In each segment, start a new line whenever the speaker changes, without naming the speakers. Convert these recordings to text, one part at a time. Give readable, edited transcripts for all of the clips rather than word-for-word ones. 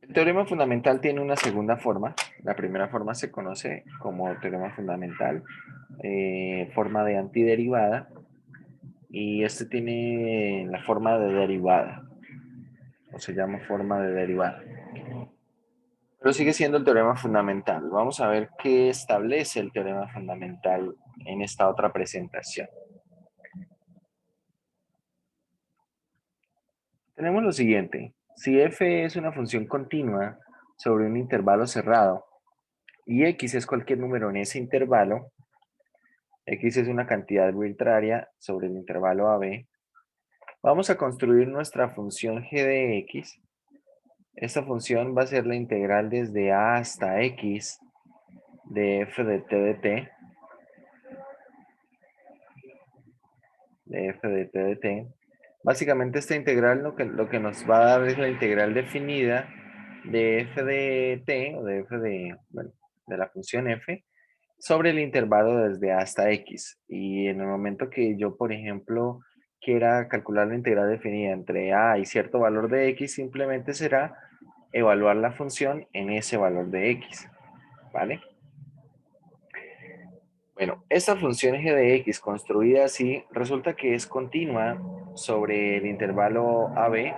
El teorema fundamental tiene una segunda forma. La primera forma se conoce como teorema fundamental, forma de antiderivada, y este tiene la forma de derivada, o se llama forma de derivada. Pero sigue siendo el teorema fundamental. Vamos a ver qué establece el teorema fundamental en esta otra presentación. Tenemos lo siguiente. Si f es una función continua sobre un intervalo cerrado y x es cualquier número en ese intervalo, x es una cantidad arbitraria sobre el intervalo AB, vamos a construir nuestra función g de x. Esta función va a ser la integral desde a hasta x de f de t de t, de f de t de t. Básicamente esta integral lo que nos va a dar es la integral definida de f de t, o de f de, bueno, de la función f, sobre el intervalo desde a hasta x. Y en el momento que yo, por ejemplo, quiera calcular la integral definida entre a y cierto valor de x, simplemente será evaluar la función en ese valor de x, ¿vale? Bueno, esta función g de x construida así resulta que es continua sobre el intervalo AB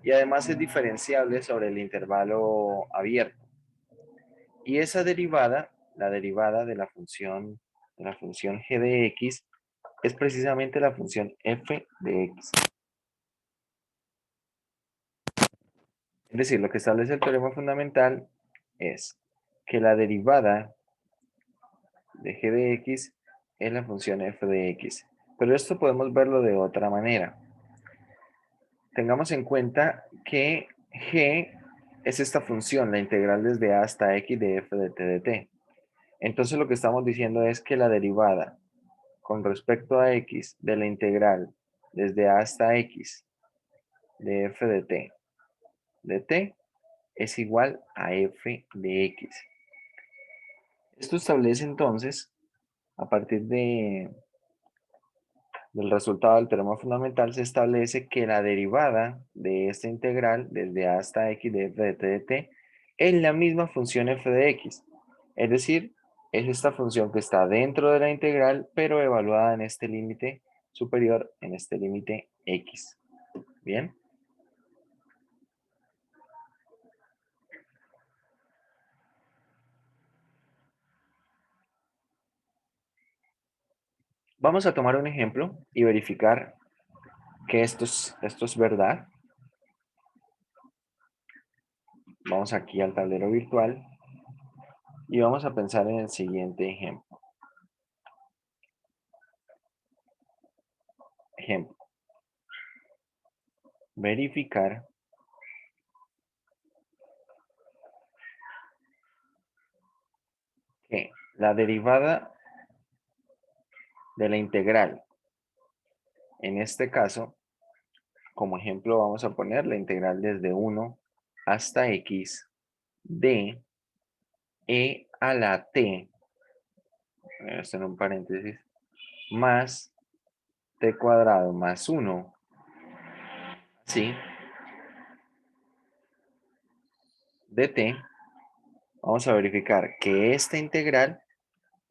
y además es diferenciable sobre el intervalo abierto. Y esa derivada, la derivada de la función g de x, es precisamente la función f de x. Es decir, lo que establece el teorema fundamental es que la derivada de g de x es la función f de x. Pero esto podemos verlo de otra manera. Tengamos en cuenta que g es esta función, la integral desde a hasta x de f de t de t. Entonces lo que estamos diciendo es que la derivada con respecto a x de la integral desde a hasta x de f de t es igual a f de x. Esto establece entonces, a partir del resultado del teorema fundamental, se establece que la derivada de esta integral desde a hasta x de f de t de t es la misma función f de x. Es decir, es esta función que está dentro de la integral, pero evaluada en este límite superior, en este límite x. ¿Bien? Vamos a tomar un ejemplo y verificar que esto es verdad. Vamos aquí al tablero virtual y vamos a pensar en el siguiente ejemplo. Ejemplo. Verificar que la derivada de la integral, en este caso, como ejemplo vamos a poner la integral desde 1 hasta x de e a la t, esto en un paréntesis, más t cuadrado más 1, ¿sí? De t, vamos a verificar que esta integral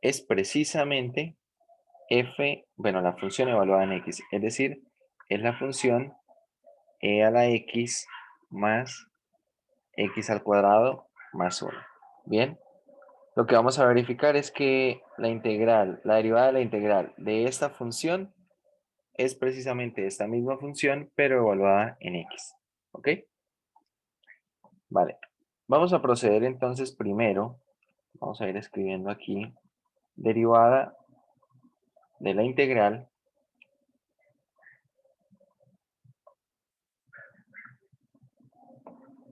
es precisamente f, bueno, la función evaluada en x, es decir, es la función e a la x más x al cuadrado más 1. Bien, lo que vamos a verificar es que la integral, la derivada de la integral de esta función es precisamente esta misma función, pero evaluada en x. ¿Ok? Vale. Vamos a proceder entonces primero, vamos a ir escribiendo aquí, derivada de la integral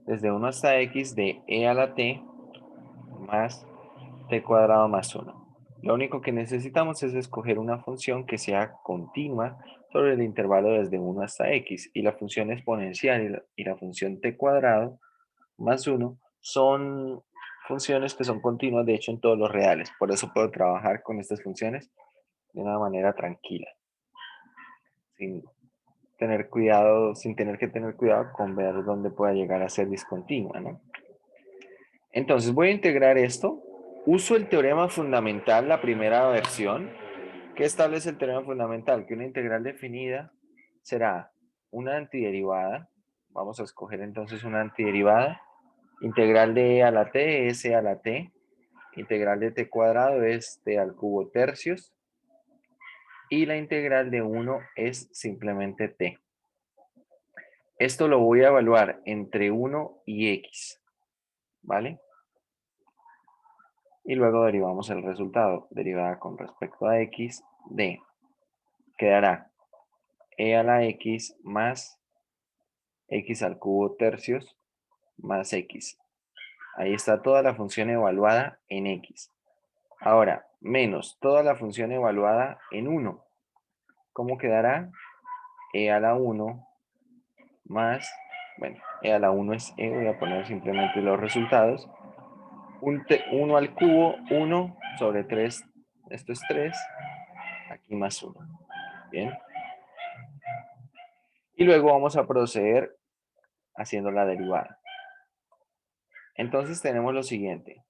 desde 1 hasta x de e a la t más t cuadrado más 1. Lo único que necesitamos es escoger una función que sea continua sobre el intervalo desde 1 hasta x, y la función exponencial y la función t cuadrado más 1 son funciones que son continuas, de hecho, en todos los reales. Por eso puedo trabajar con estas funciones de una manera tranquila, sin tener cuidado, sin tener que tener cuidado con ver dónde pueda llegar a ser discontinua, ¿no? Entonces voy a integrar esto. Uso el teorema fundamental, la primera versión. ¿Qué establece el teorema fundamental? Que una integral definida será una antiderivada. Vamos a escoger entonces una antiderivada. Integral de e a la t es e a la t. Integral de t cuadrado es t al cubo tercios. Y la integral de 1 es simplemente t. Esto lo voy a evaluar entre 1 y x. ¿Vale? Y luego derivamos el resultado. Derivada con respecto a x de, quedará e a la x más x al cubo tercios más x. Ahí está toda la función evaluada en x. Ahora, menos toda la función evaluada en 1. ¿Cómo quedará? E a la 1 más, bueno, e a la 1 es e, voy a poner simplemente los resultados. 1 al cubo, 1 sobre 3, esto es 3, aquí más 1. Bien. Y luego vamos a proceder haciendo la derivada. Entonces tenemos lo siguiente.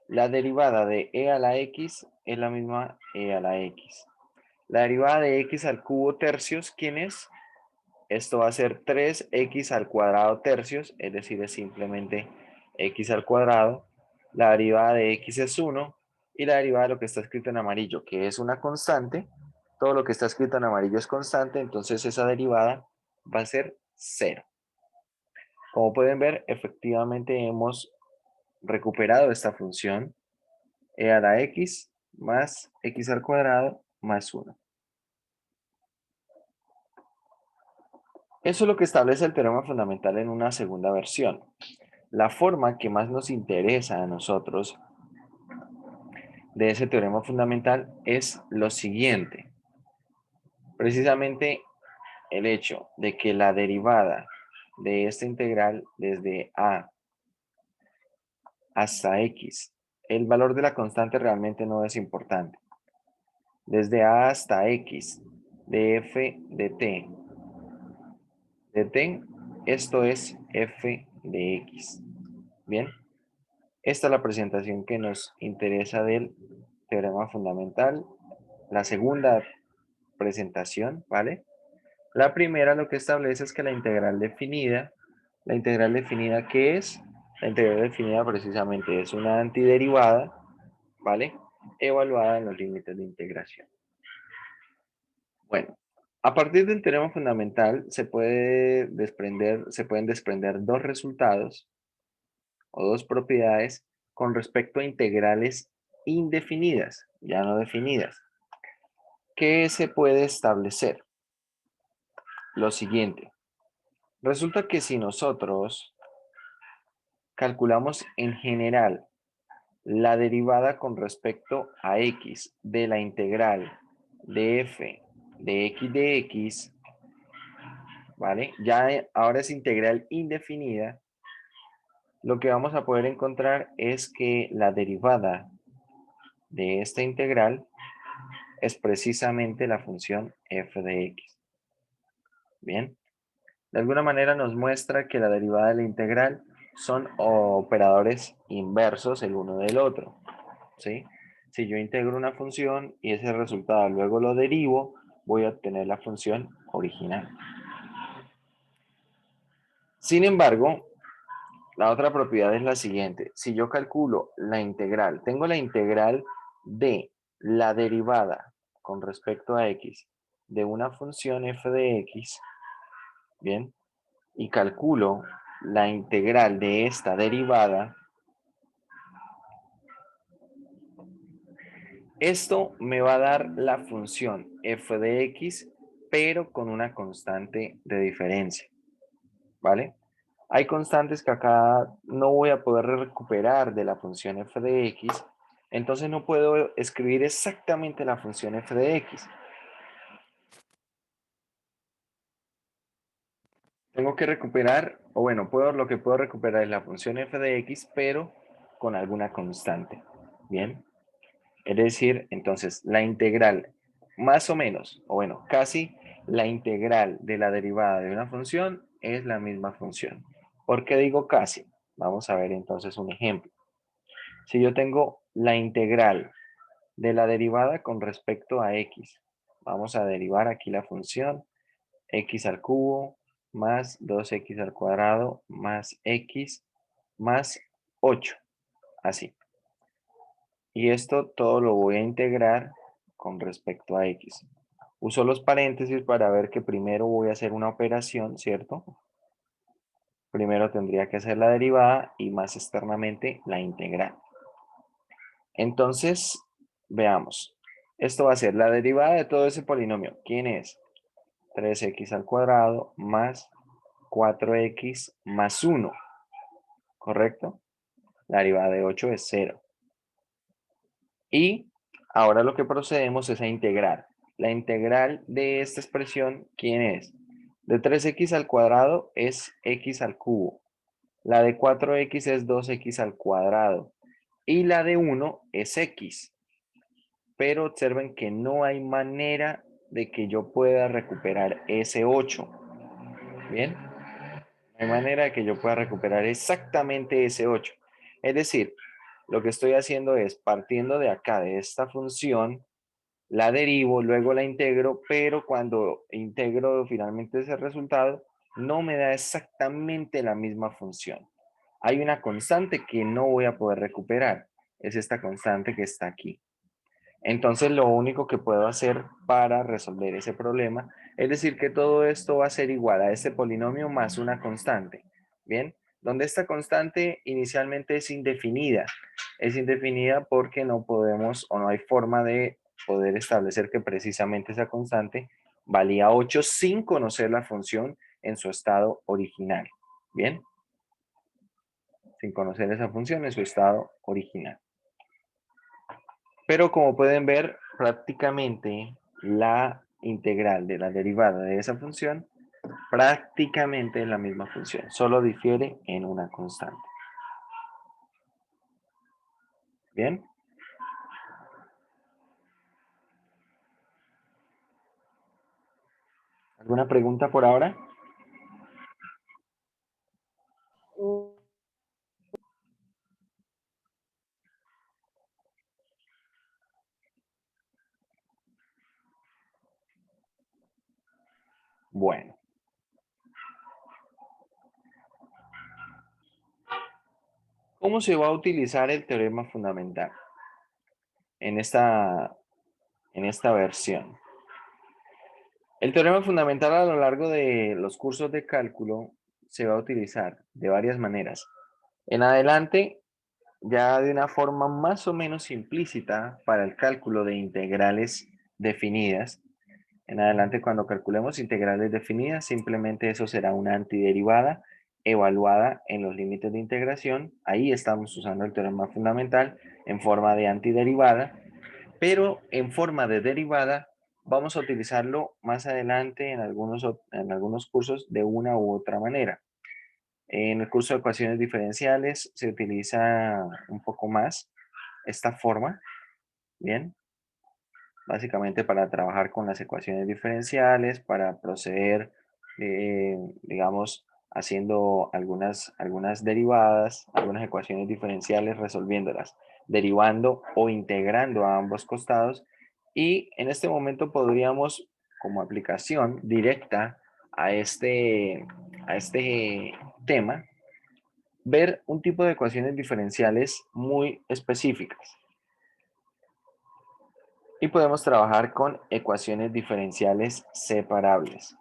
La derivada de e a la x es la misma e a la x. La derivada de x al cubo tercios, ¿quién es? Esto va a ser 3x al cuadrado tercios, es decir, es simplemente x al cuadrado. La derivada de x es 1 y la derivada de lo que está escrito en amarillo, que es una constante. Todo lo que está escrito en amarillo es constante, entonces esa derivada va a ser 0. Como pueden ver, efectivamente hemos recuperado esta función e a la x más x al cuadrado más 1. Eso es lo que establece el teorema fundamental en una segunda versión. La forma que más nos interesa a nosotros de ese teorema fundamental es lo siguiente. Precisamente el hecho de que la derivada de esta integral desde a hasta x, el valor de la constante realmente no es importante. Desde a hasta x, de f de t, esto es f de x. Bien, esta es la presentación que nos interesa del teorema fundamental. La segunda presentación, ¿vale? La primera lo que establece es que la integral definida, ¿qué es? La integral definida precisamente es una antiderivada, ¿vale? Evaluada en los límites de integración. Bueno, a partir del teorema fundamental se pueden desprender dos resultados o dos propiedades con respecto a integrales indefinidas, ya no definidas. ¿Qué se puede establecer? Lo siguiente. Resulta que si nosotros calculamos en general la derivada con respecto a x de la integral de f de x, ¿vale? Ya ahora es integral indefinida. Lo que vamos a poder encontrar es que la derivada de esta integral es precisamente la función f de x. Bien, de alguna manera nos muestra que la derivada de la integral son operadores inversos el uno del otro, ¿sí? Si yo integro una función y ese resultado luego lo derivo, voy a obtener la función original. Sin embargo, la otra propiedad es la siguiente. Si yo calculo la integral, tengo la integral de la derivada con respecto a x de una función f de x, bien, y calculo la integral de esta derivada, esto me va a dar la función f de x, pero con una constante de diferencia, ¿vale? Hay constantes que acá no voy a poder recuperar de la función f de x, entonces no puedo escribir exactamente la función f de x. Tengo que recuperar, o bueno, lo que puedo recuperar es la función f de x, pero con alguna constante. Bien. Es decir, entonces, la integral, más o menos, o bueno, casi la integral de la derivada de una función es la misma función. ¿Por qué digo casi? Vamos a ver entonces un ejemplo. Si yo tengo la integral de la derivada con respecto a x, vamos a derivar aquí la función x al cubo más 2x al cuadrado más x más 8, así. Y esto todo lo voy a integrar con respecto a x. Uso los paréntesis para ver que primero voy a hacer una operación, ¿cierto? Primero tendría que hacer la derivada y más externamente la integral. Entonces, veamos. Esto va a ser la derivada de todo ese polinomio. ¿Quién es? 3x al cuadrado más 4x más 1, ¿correcto? La derivada de 8 es 0. Y ahora lo que procedemos es a integrar. La integral de esta expresión, ¿quién es? De 3x al cuadrado es x al cubo. La de 4x es 2x al cuadrado. Y la de 1 es x. Pero observen que no hay manera de que yo pueda recuperar ese 8. ¿Bien? No hay manera de que yo pueda recuperar exactamente ese 8. Es decir, lo que estoy haciendo es partiendo de acá, de esta función, la derivo, luego la integro, pero cuando integro finalmente ese resultado, no me da exactamente la misma función. Hay una constante que no voy a poder recuperar. Es esta constante que está aquí. Entonces, lo único que puedo hacer para resolver ese problema es decir que todo esto va a ser igual a este polinomio más una constante. Bien, donde esta constante inicialmente es indefinida. Es indefinida porque no podemos o no hay forma de poder establecer que precisamente esa constante valía 8 sin conocer la función en su estado original. Bien, sin conocer esa función en su estado original. Pero como pueden ver, prácticamente la integral de la derivada de esa función prácticamente es la misma función, solo difiere en una constante. ¿Bien? ¿Alguna pregunta por ahora? Bueno, ¿cómo se va a utilizar el teorema fundamental en esta versión? El teorema fundamental a lo largo de los cursos de cálculo se va a utilizar de varias maneras. En adelante, ya de una forma más o menos implícita para el cálculo de integrales definidas. En adelante, cuando calculemos integrales definidas, simplemente eso será una antiderivada evaluada en los límites de integración. Ahí estamos usando el teorema fundamental en forma de antiderivada, pero en forma de derivada vamos a utilizarlo más adelante en algunos cursos de una u otra manera. En el curso de ecuaciones diferenciales se utiliza un poco más esta forma, ¿bien? Básicamente para trabajar con las ecuaciones diferenciales, para proceder, digamos, haciendo algunas derivadas, algunas ecuaciones diferenciales, resolviéndolas, derivando o integrando a ambos costados. Y en este momento podríamos, como aplicación directa a este tema, ver un tipo de ecuaciones diferenciales muy específicas. Y podemos trabajar con ecuaciones diferenciales separables.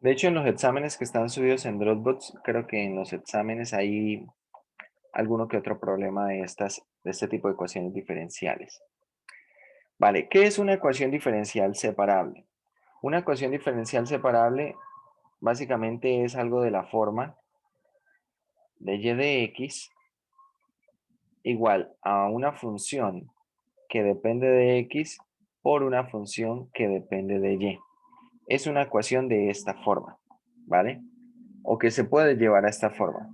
De hecho, en los exámenes que están subidos en Dropbox, creo que en los exámenes hay alguno que otro problema de este tipo de ecuaciones diferenciales. Vale, ¿qué es una ecuación diferencial separable? Una ecuación diferencial separable básicamente es algo de la forma de y de x igual a una función que depende de x por una función que depende de y. Es una ecuación de esta forma, ¿vale? O que se puede llevar a esta forma.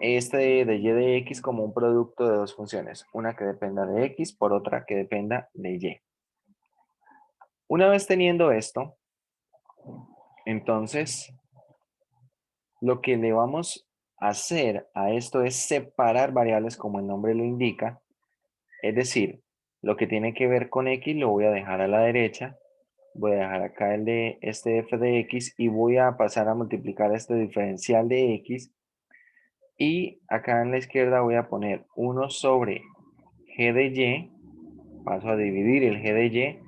este de y de x como un producto de dos funciones, una que dependa de x por otra que dependa de y. Una vez teniendo esto, entonces lo que le vamos a hacer a esto es separar variables como el nombre lo indica, es decir, lo que tiene que ver con x lo voy a dejar a la derecha, voy a dejar acá el de este f de x y voy a pasar a multiplicar este diferencial de x y acá en la izquierda voy a poner 1 sobre g de y, paso a dividir el g de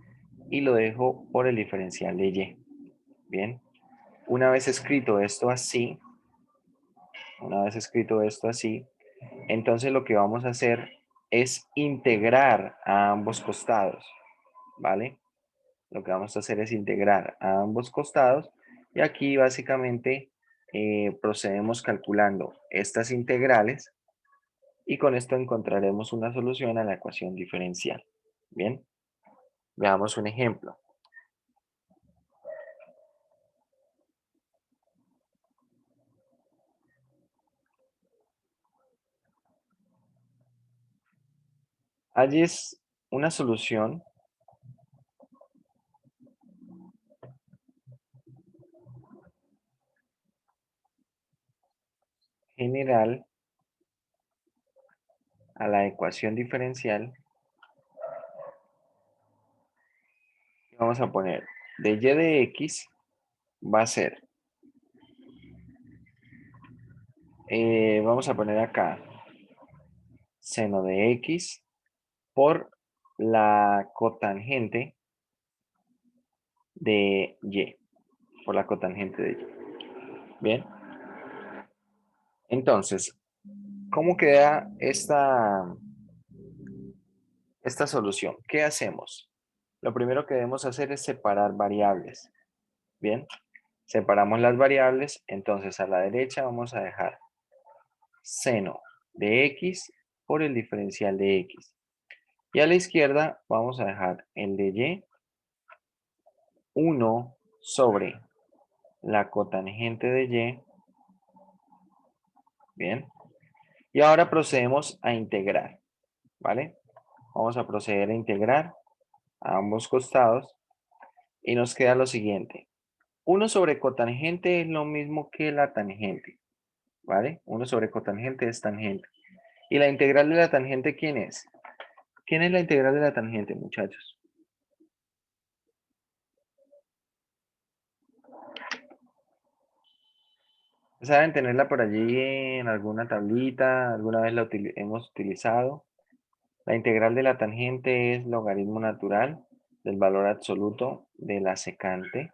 y lo dejo por el diferencial de y. Bien, una vez escrito esto así, entonces lo que vamos a hacer es integrar a ambos costados, ¿vale? Lo que vamos a hacer es integrar a ambos costados y aquí básicamente procedemos calculando estas integrales y con esto encontraremos una solución a la ecuación diferencial. Bien, veamos un ejemplo. Allí es una solución general a la ecuación diferencial. Vamos a poner de y de x va a ser, vamos a poner acá seno de x por la cotangente de y, por la cotangente de y. Bien, entonces, ¿cómo queda esta solución? ¿Qué hacemos? Lo primero que debemos hacer es separar variables. Bien, separamos las variables, entonces a la derecha vamos a dejar seno de x por el diferencial de x. Y a la izquierda vamos a dejar el de y 1 sobre la cotangente de y. Bien, y ahora procedemos a integrar, ¿vale? Vamos a proceder a integrar a ambos costados y nos queda lo siguiente. 1 sobre cotangente es lo mismo que la tangente, ¿vale? 1 sobre cotangente es tangente. ¿Y la integral de la tangente quién es? ¿Quién es la integral de la tangente, muchachos? ¿Saben tenerla por allí en alguna tablita? ¿Alguna vez la hemos utilizado? La integral de la tangente es logaritmo natural del valor absoluto de la secante,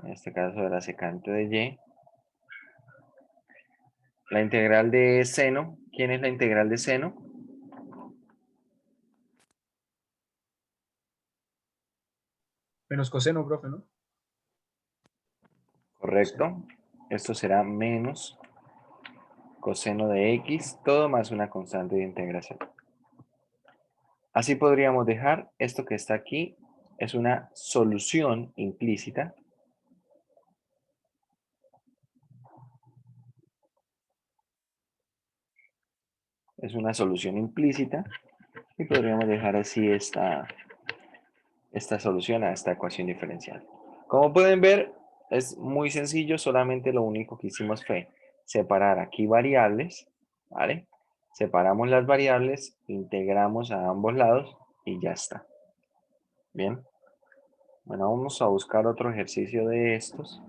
en este caso de la secante de y. La integral de seno, ¿quién es la integral de seno?
Menos coseno, profe, ¿no? Coseno.
Correcto. Esto será menos coseno de x, todo más una constante de integración. Así podríamos dejar esto que está aquí, es una solución implícita. Es una solución implícita y podríamos dejar así esta solución a esta ecuación diferencial. Como pueden ver, es muy sencillo, solamente lo único que hicimos fue separar aquí variables, ¿vale? Separamos las variables, integramos a ambos lados y ya está. Bien. Bueno, vamos a buscar otro ejercicio de estos.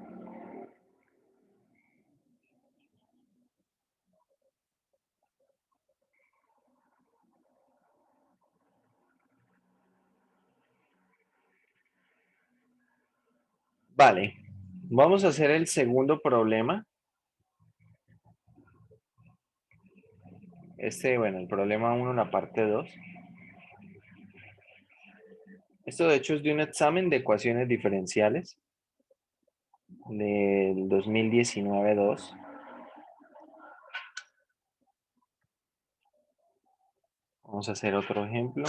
Vale, vamos a hacer el segundo problema. Bueno, el problema 1, la parte 2. Esto de hecho es de un examen de ecuaciones diferenciales del 2019-2. Vamos a hacer otro ejemplo.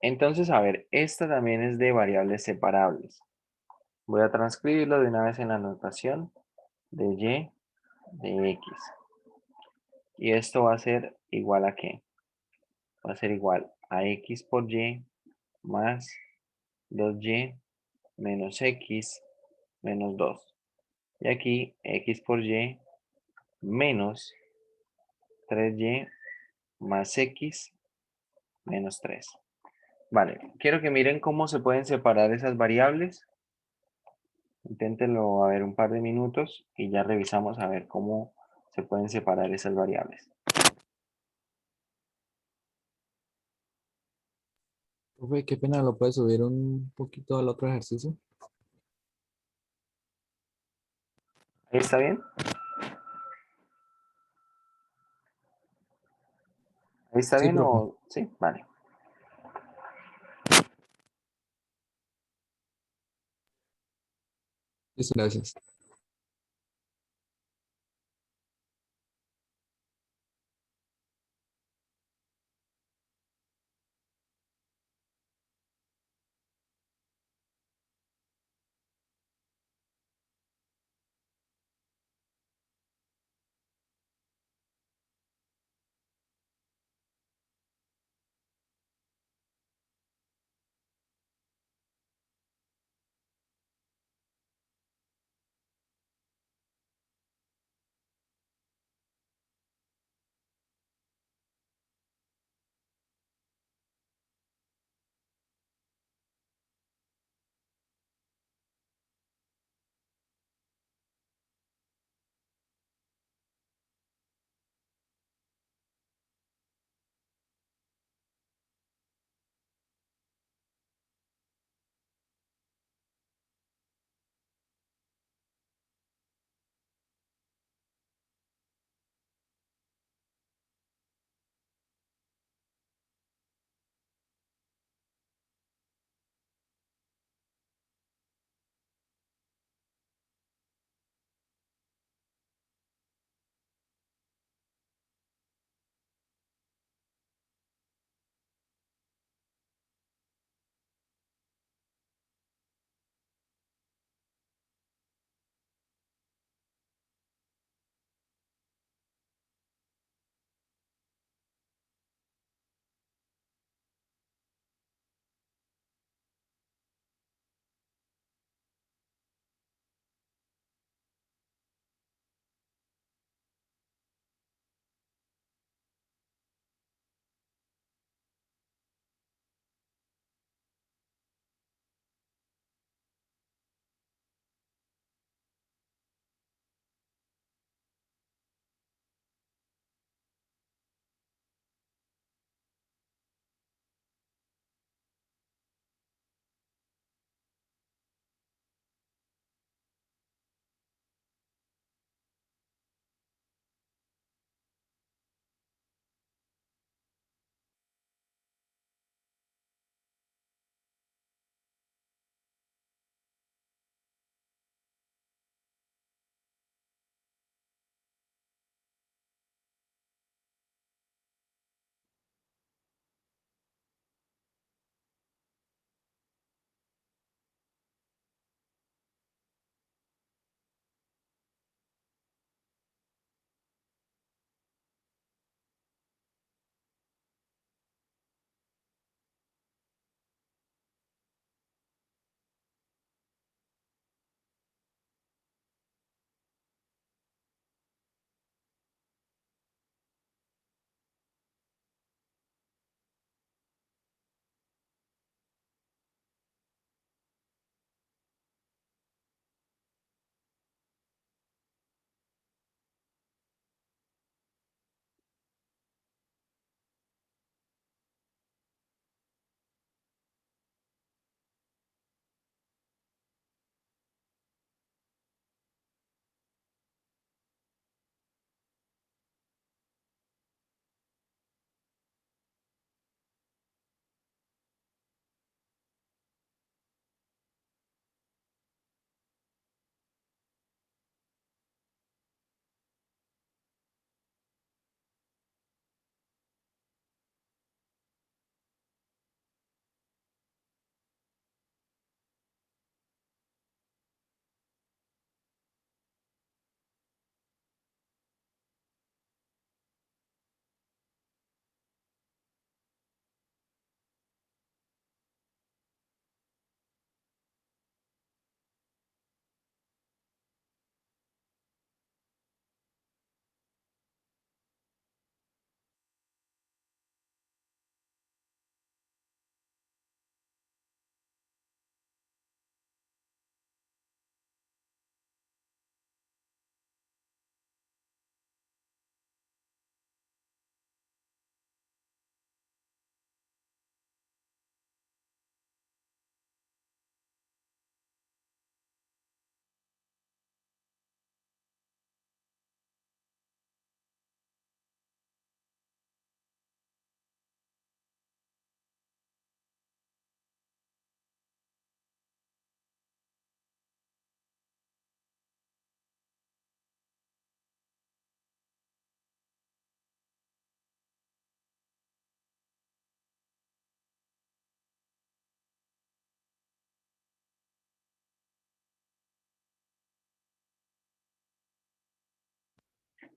Entonces, a ver, esta también es de variables separables. Voy a transcribirlo de una vez en la notación de y de x. Y esto va a ser igual a ¿qué? Va a ser igual a x por y más 2y menos x menos 2. Y aquí x por y menos 3y más x menos 3. Vale, quiero que miren cómo se pueden separar esas variables. Inténtenlo a ver un par de minutos y ya revisamos a ver cómo se pueden separar esas variables.
Profe, qué pena, ¿lo puede subir un poquito al otro ejercicio?
¿Ahí está bien? ¿Ahí está
Sí,
bien
profe.
o sí? Vale.
Listo, gracias.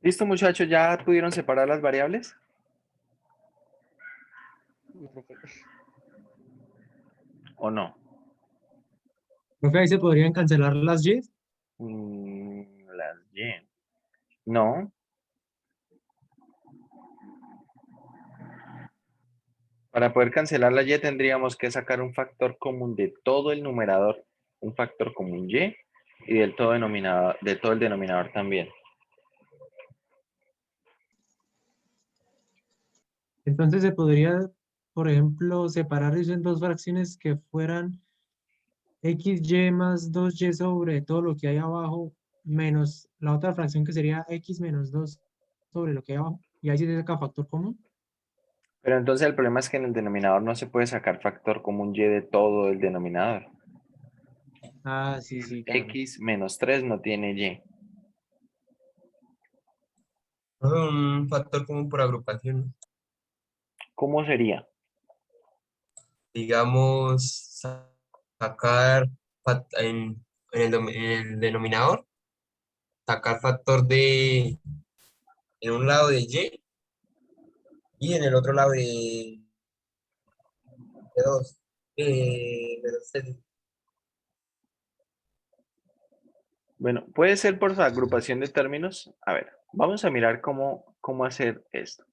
¿Listo, muchachos? ¿Ya pudieron separar las variables? ¿O no?
Profe, ahí se podrían cancelar las Y.
Las Y. No. Para poder cancelar la Y tendríamos que sacar un factor común de todo el numerador, un factor común Y, y del todo denominador, de todo el denominador también.
Entonces se podría, por ejemplo, separar eso en dos fracciones que fueran XY más 2Y sobre todo lo que hay abajo, menos la otra fracción que sería X menos 2 sobre lo que hay abajo. Y ahí sí se saca factor común.
Pero entonces el problema es que en el denominador no se puede sacar factor común Y de todo el denominador.
Ah, sí, sí, claro.
X menos 3 no tiene Y.
Un factor común por agrupación, ¿no?
¿Cómo sería?
Digamos, sacar en el denominador, sacar factor en un lado de y en el otro lado de 2. Menos 3.
Bueno, puede ser por agrupación de términos. A ver, vamos a mirar cómo hacer esto.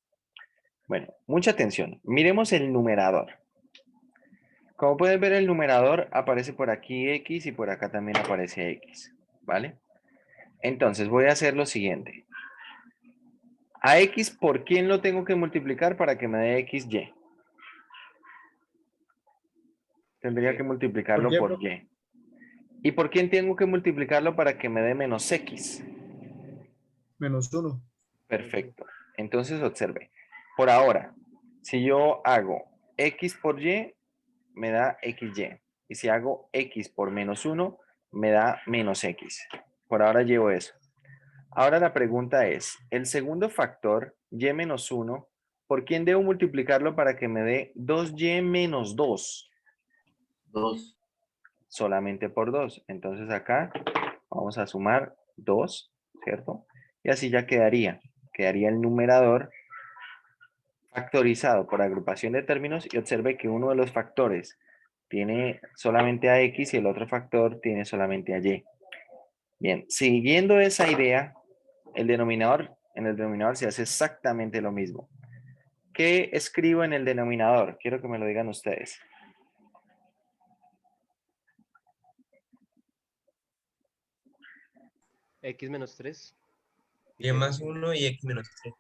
Bueno, mucha atención. Miremos el numerador. Como pueden ver, el numerador aparece por aquí X y por acá también aparece X, ¿vale? Entonces voy a hacer lo siguiente. A X, ¿por quién lo tengo que multiplicar para que me dé XY? Tendría que multiplicarlo
qué,
por
profe?
Y. ¿Y por quién tengo que multiplicarlo para que me dé menos X?
-1.
Perfecto. Entonces observe. Por ahora, si yo hago X por Y, me da XY. Y si hago X por -1, me da menos X. Por ahora llevo eso. Ahora la pregunta es, el segundo factor, Y menos 1, ¿por quién debo multiplicarlo para que me dé 2Y menos 2?
2.
Solamente por 2. Entonces acá vamos a sumar 2, ¿cierto? Y así ya quedaría el numerador factorizado por agrupación de términos y observe que uno de los factores tiene solamente a X y el otro factor tiene solamente a Y. Bien, siguiendo esa idea, en el denominador se hace exactamente lo mismo. ¿Qué escribo en el denominador? Quiero que me lo digan ustedes.
X menos 3.
Y más 1 y X menos 3.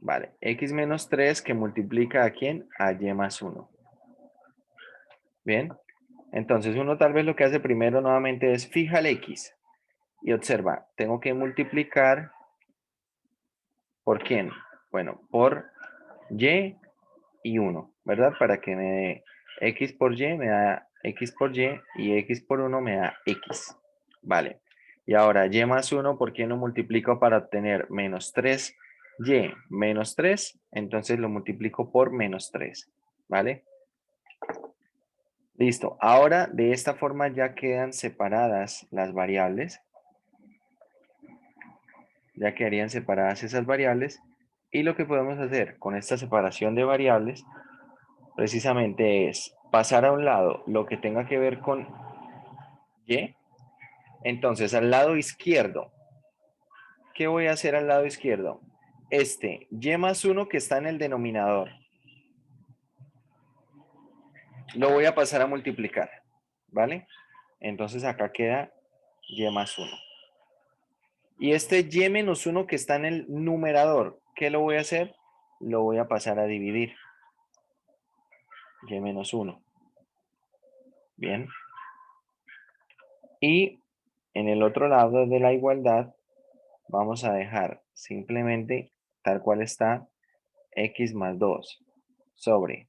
Vale, X menos 3 que multiplica ¿a quién? A Y más 1. Bien, entonces uno tal vez lo que hace primero nuevamente es fija el X y observa, tengo que multiplicar ¿por quién? Bueno, por Y y 1, ¿verdad? Para que me dé X por Y me da X por y X por 1 me da X. Vale. Y ahora Y más 1, ¿por qué no multiplico para obtener menos 3Y menos 3? Entonces lo multiplico por menos 3. ¿Vale? Listo. Ahora de esta forma ya quedan separadas las variables. Ya quedarían separadas esas variables. Y lo que podemos hacer con esta separación de variables precisamente es pasar a un lado lo que tenga que ver con Y. Entonces, al lado izquierdo, ¿qué voy a hacer al lado izquierdo? Este Y más 1 que está en el denominador, lo voy a pasar a multiplicar, ¿vale? Entonces acá queda Y más 1. Y este Y menos 1 que está en el numerador, ¿qué lo voy a hacer? Lo voy a pasar a dividir. Y menos 1. Bien. Y en el otro lado de la igualdad, vamos a dejar simplemente tal cual está X más 2 sobre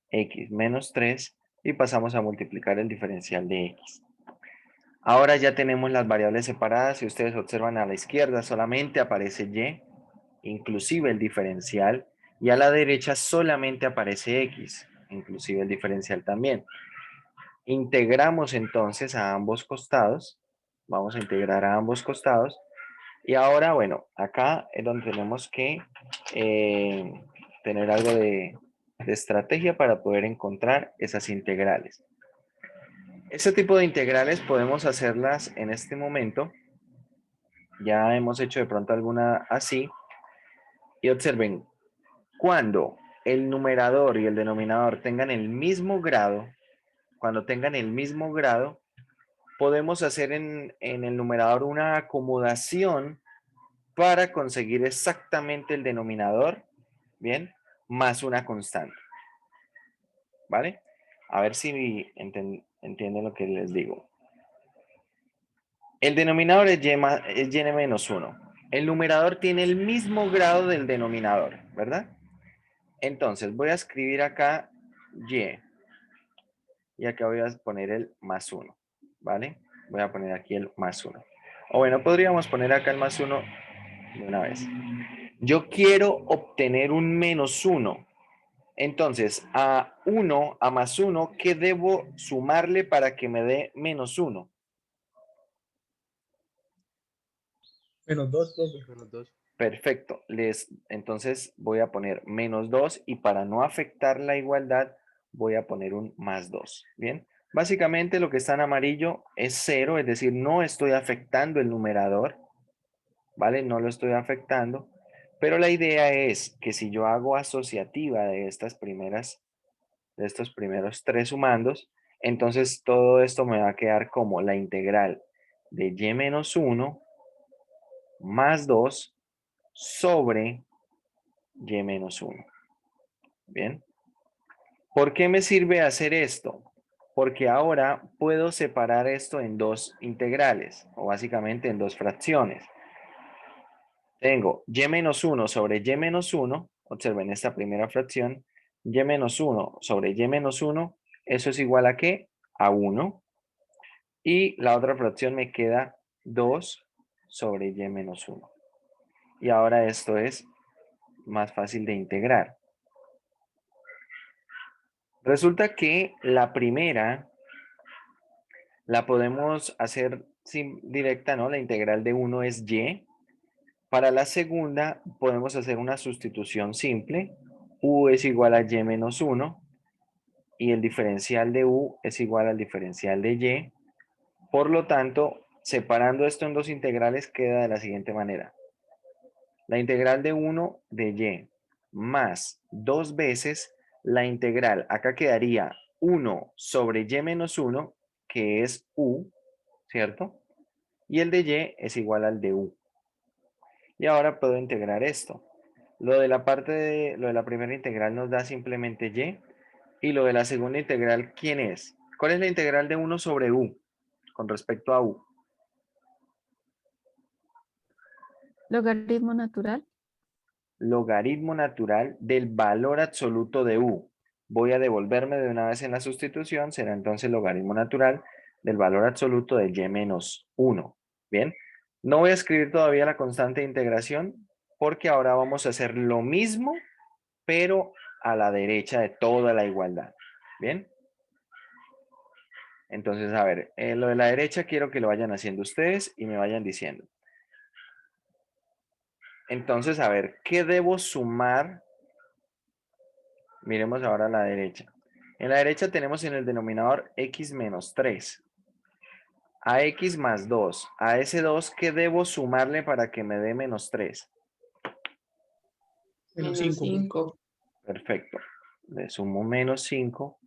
X menos 3 y pasamos a multiplicar el diferencial de X. Ahora ya tenemos las variables separadas. Si ustedes observan a la izquierda solamente aparece Y, inclusive el diferencial, y a la derecha solamente aparece X, inclusive el diferencial también. Integramos entonces a ambos costados. Vamos a integrar a ambos costados Y ahora, bueno, acá es donde tenemos que tener algo de estrategia para poder encontrar esas integrales. Este tipo de integrales podemos hacerlas en este momento. Ya hemos hecho de pronto alguna así. Y observen, cuando el numerador y el denominador tengan el mismo grado, cuando tengan el mismo grado, podemos hacer en el numerador una acomodación para conseguir exactamente el denominador, ¿bien? Más una constante, ¿vale? A ver si entienden lo que les digo. El denominador es es y menos 1. El numerador tiene el mismo grado del denominador, ¿verdad? Entonces voy a escribir acá y. Y acá voy a poner el más 1, ¿vale? Voy a poner aquí el más 1. O bueno, podríamos poner acá el más 1 de una vez. Yo quiero obtener un menos 1. Entonces, a 1, a más 1, ¿qué debo sumarle para que me dé menos 1?
Menos 2,
Menos 2.
Perfecto. Entonces voy a poner menos 2 y para no afectar la igualdad voy a poner un más 2. Bien. Básicamente lo que está en amarillo es 0, es decir, no estoy afectando el numerador, ¿vale? No lo estoy afectando. Pero la idea es que si yo hago asociativa de estos primeros tres sumandos, entonces todo esto me va a quedar como la integral de y menos 1 más 2 sobre y menos 1. Bien. ¿Por qué me sirve hacer esto? Porque ahora puedo separar esto en dos integrales, o básicamente en dos fracciones. Tengo y menos 1 sobre y menos 1, observen esta primera fracción, y menos 1 sobre y menos 1, eso es igual a ¿qué? A 1. Y la otra fracción me queda 2 sobre y menos 1. Y ahora esto es más fácil de integrar. Resulta que la primera la podemos hacer directa, ¿no? La integral de 1 es y. Para la segunda podemos hacer una sustitución simple. U es igual a y menos 1 y el diferencial de u es igual al diferencial de y. Por lo tanto, separando esto en dos integrales queda de la siguiente manera. La integral de 1 de y más 2 veces la integral, acá quedaría 1 sobre y menos 1, que es u, ¿cierto? Y el de y es igual al de u. Y ahora puedo integrar esto. Lo de la primera integral nos da simplemente y. Y lo de la segunda integral, ¿quién es? ¿Cuál es la integral de 1 sobre u con respecto a u?
Logaritmo natural.
Logaritmo natural del valor absoluto de u. Voy a devolverme de una vez en la sustitución, será entonces logaritmo natural del valor absoluto de y menos 1. Bien, no voy a escribir todavía la constante de integración porque ahora vamos a hacer lo mismo, pero a la derecha de toda la igualdad. Bien. Entonces, a ver, lo de la derecha quiero que lo vayan haciendo ustedes y me vayan diciendo. Entonces, a ver, ¿qué debo sumar? Miremos ahora a la derecha. En la derecha tenemos en el denominador x menos 3. A x más 2. A ese 2, ¿qué debo sumarle para que me dé menos 3?
menos 5.
Perfecto. Le sumo menos 5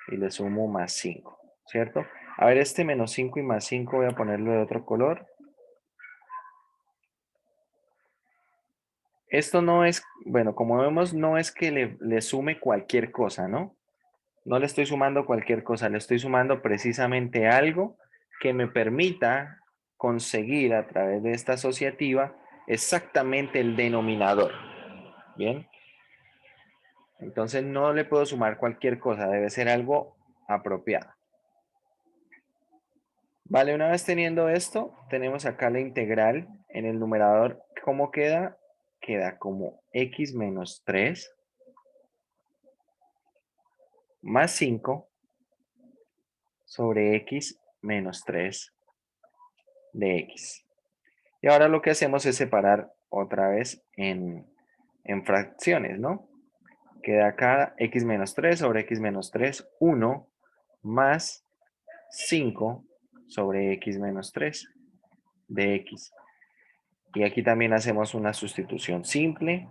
y le sumo más 5, ¿cierto? A ver, este menos 5 y más 5 voy a ponerlo de otro color. Esto no es, bueno, como vemos, no es que le sume cualquier cosa, ¿no? No le estoy sumando cualquier cosa, le estoy sumando precisamente algo que me permita conseguir a través de esta asociativa exactamente el denominador. Bien. Entonces no le puedo sumar cualquier cosa, debe ser algo apropiado. Vale, una vez teniendo esto, tenemos acá la integral en el numerador. ¿Cómo queda? Queda como x menos 3 más 5 sobre x menos 3 de x. Y ahora lo que hacemos es separar otra vez en fracciones, ¿no? Queda acá x menos 3 sobre x menos 3, 1 más 5 sobre x menos 3 de x. Y aquí también hacemos una sustitución simple.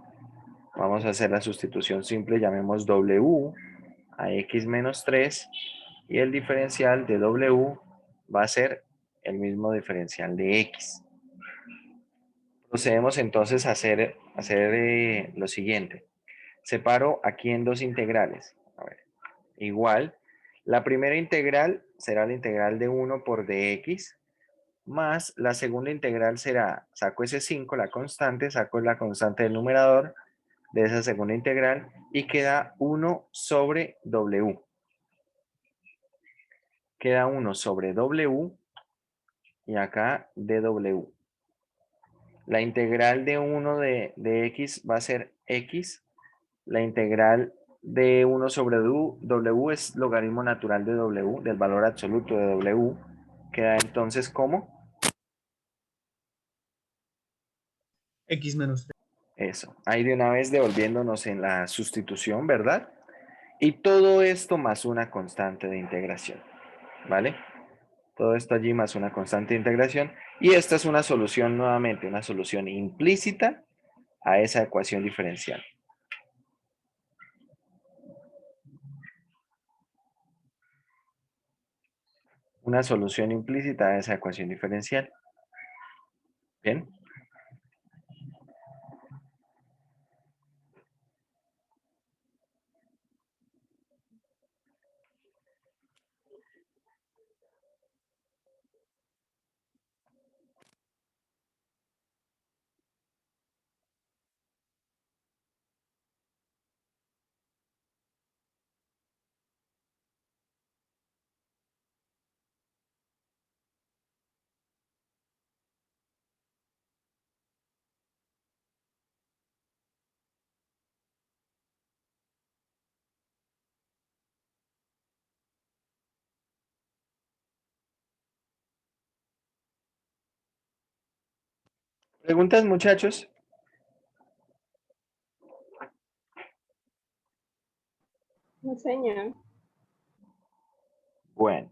Vamos a hacer la sustitución simple, llamemos w a x menos 3 y el diferencial de w va a ser el mismo diferencial de x. Procedemos entonces a hacer lo siguiente. Separo aquí en dos integrales. A ver, igual, la primera integral será la integral de 1 por dx, más la segunda integral será, saco ese 5, la constante, saco la constante del numerador de esa segunda integral y queda 1 sobre w. Queda 1 sobre w y acá dw. La integral de 1 de x va a ser x. La integral de 1 sobre w es logaritmo natural de w, del valor absoluto de w. Queda entonces como
X menos 3.
eso. Ahí de una vez devolviéndonos en la sustitución, ¿verdad? Y todo esto más una constante de integración, ¿vale? Todo esto allí más una constante de integración. Y esta es una solución nuevamente, una solución implícita a esa ecuación diferencial. Una solución implícita a esa ecuación diferencial. Bien. ¿Preguntas, muchachos?
No, señor.
Bueno.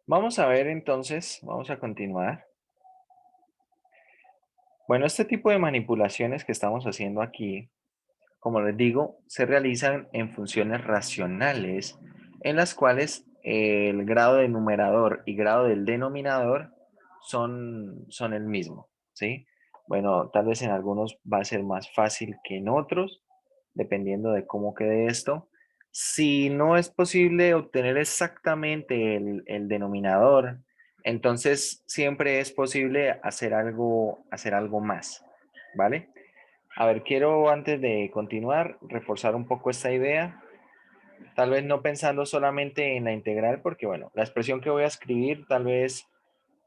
Vamos a ver entonces, vamos a continuar. Bueno, este tipo de manipulaciones que estamos haciendo aquí, como les digo, se realizan en funciones racionales en las cuales el grado del numerador y grado del denominador son el mismo, ¿sí? Bueno, tal vez en algunos va a ser más fácil que en otros, dependiendo de cómo quede esto. Si no es posible obtener exactamente el denominador, entonces siempre es posible hacer algo más, ¿vale? A ver, quiero antes de continuar reforzar un poco esta idea, tal vez no pensando solamente en la integral, porque bueno, la expresión que voy a escribir tal vez,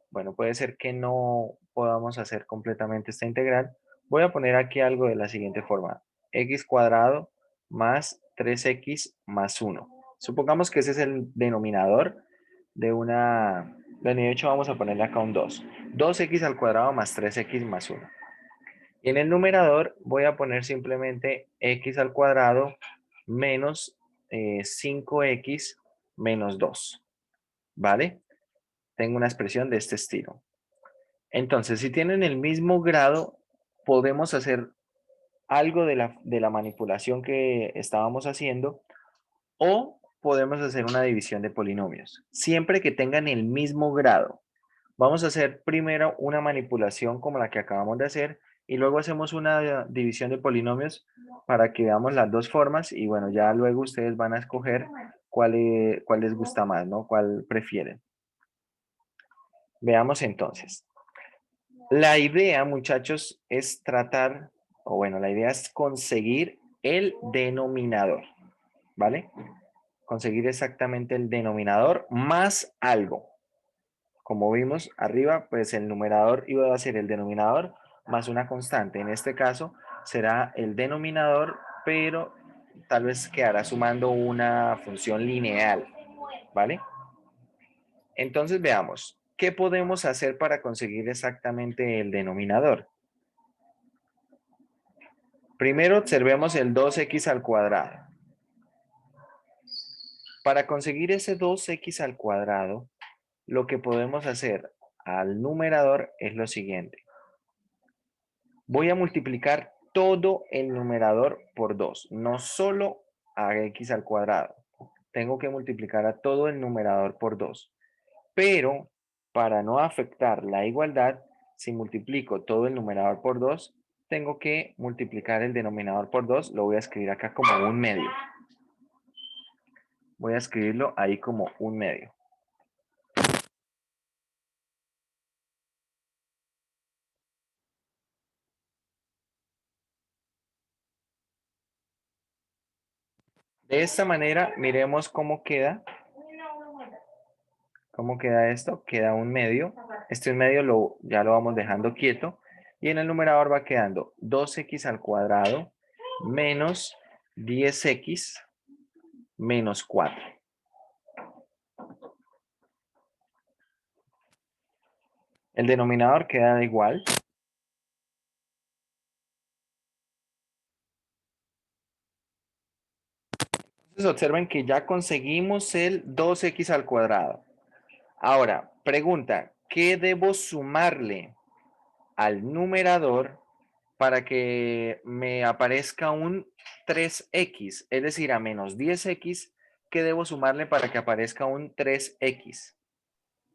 bueno, puede ser que no podamos hacer completamente esta integral. Voy a poner aquí algo de la siguiente forma, x cuadrado más 3x más 1. Supongamos que ese es el denominador de una, de hecho vamos a ponerle acá un 2. 2x al cuadrado más 3x más 1. Y en el numerador voy a poner simplemente x al cuadrado menos 5x menos 2. ¿Vale? Tengo una expresión de este estilo. Entonces, si tienen el mismo grado, podemos hacer algo de la manipulación que estábamos haciendo o podemos hacer una división de polinomios. Siempre que tengan el mismo grado. Vamos a hacer primero una manipulación como la que acabamos de hacer y luego hacemos una división de polinomios para que veamos las dos formas y bueno, ya luego ustedes van a escoger cuál les gusta más, ¿no? Cuál prefieren. Veamos entonces. La idea, muchachos, es tratar, o bueno, la idea es conseguir el denominador, ¿vale? Conseguir exactamente el denominador más algo. Como vimos arriba, pues el numerador iba a ser el denominador más una constante. En este caso será el denominador, pero tal vez quedará sumando una función lineal, ¿vale? Entonces veamos, ¿qué podemos hacer para conseguir exactamente el denominador? Primero observemos el 2x al cuadrado. Para conseguir ese 2x al cuadrado, lo que podemos hacer al numerador es lo siguiente. Voy a multiplicar todo el numerador por 2, no solo a x al cuadrado. Tengo que multiplicar a todo el numerador por 2. Pero para no afectar la igualdad, si multiplico todo el numerador por 2, tengo que multiplicar el denominador por 2. Lo voy a escribir acá como un medio. Voy a escribirlo ahí como un medio. De esta manera, miremos cómo queda. ¿Cómo queda esto? Queda un medio. Este un medio ya lo vamos dejando quieto. Y en el numerador va quedando 2x al cuadrado menos 10x menos 4. El denominador queda igual. Entonces observen que ya conseguimos el 2x al cuadrado. Ahora, pregunta, ¿qué debo sumarle al numerador para que me aparezca un 3x? Es decir, a menos 10x, ¿qué debo sumarle para que aparezca un 3x?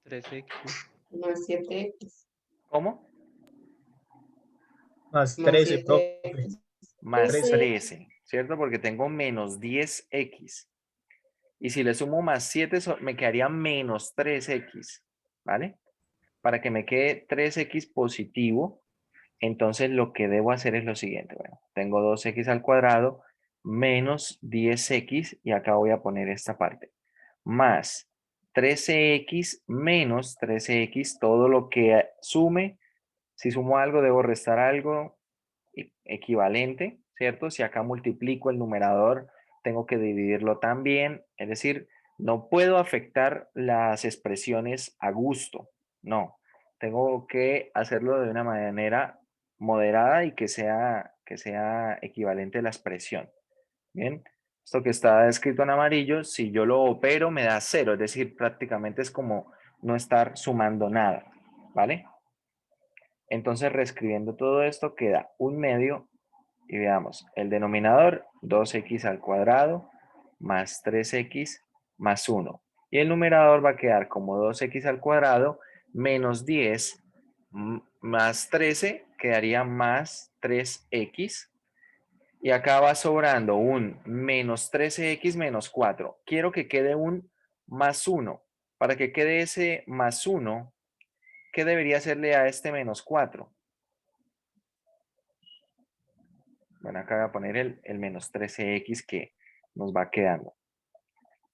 3x.
Más 7x.
¿Cómo?
Más
Más
13, profe.
7x.
Más
13.
13, ¿cierto? Porque tengo menos 10x. Y si le sumo más 7, me quedaría menos 3x, ¿vale? Para que me quede 3x positivo, entonces lo que debo hacer es lo siguiente. Bueno, tengo 2x al cuadrado menos 10x, y acá voy a poner esta parte, más 13x menos 13x, todo lo que sume. Si sumo algo, debo restar algo equivalente, ¿cierto? Si acá multiplico el numerador, tengo que dividirlo también. Es decir, no puedo afectar las expresiones a gusto. No, tengo que hacerlo de una manera moderada y que sea equivalente a la expresión. Bien, esto que está escrito en amarillo, si yo lo opero, me da 0. Es decir, prácticamente es como no estar sumando nada. ¿Vale? Entonces, reescribiendo todo esto, queda un medio. Y veamos, el denominador 2x al cuadrado más 3x más 1. Y el numerador va a quedar como 2x al cuadrado menos 10 más 13, quedaría más 3x. Y acá va sobrando un menos 13x menos 4. Quiero que quede un más 1. Para que quede ese más 1, ¿qué debería hacerle a este menos 4? Bueno, acá voy a poner el menos 13x que nos va quedando.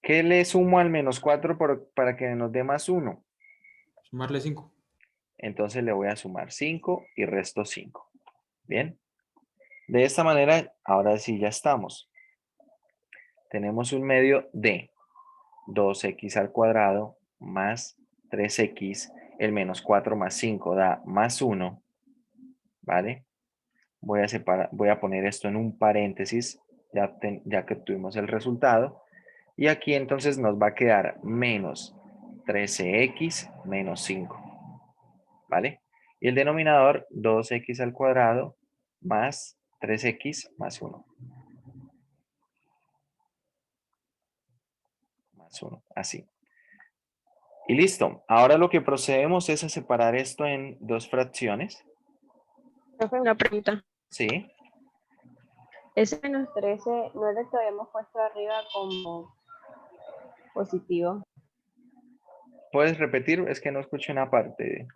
¿Qué le sumo al menos 4 para que nos dé más 1?
Sumarle 5.
Entonces le voy a sumar 5 y resto 5. Bien. De esta manera, ahora sí ya estamos. Tenemos un medio de 2x al cuadrado más 3x. El menos 4 más 5 da más 1. ¿Vale? Voy a poner esto en un paréntesis, ya que tuvimos el resultado. Y aquí entonces nos va a quedar menos 13x menos 5. ¿Vale? Y el denominador 2x al cuadrado más 3x más 1. Más 1, así. Y listo. Ahora lo que procedemos es a separar esto en dos fracciones.
Profe, una pregunta.
¿Sí?
Ese menos 13 no es el que habíamos puesto arriba como positivo.
¿Puedes repetir? Es que no escuché una parte.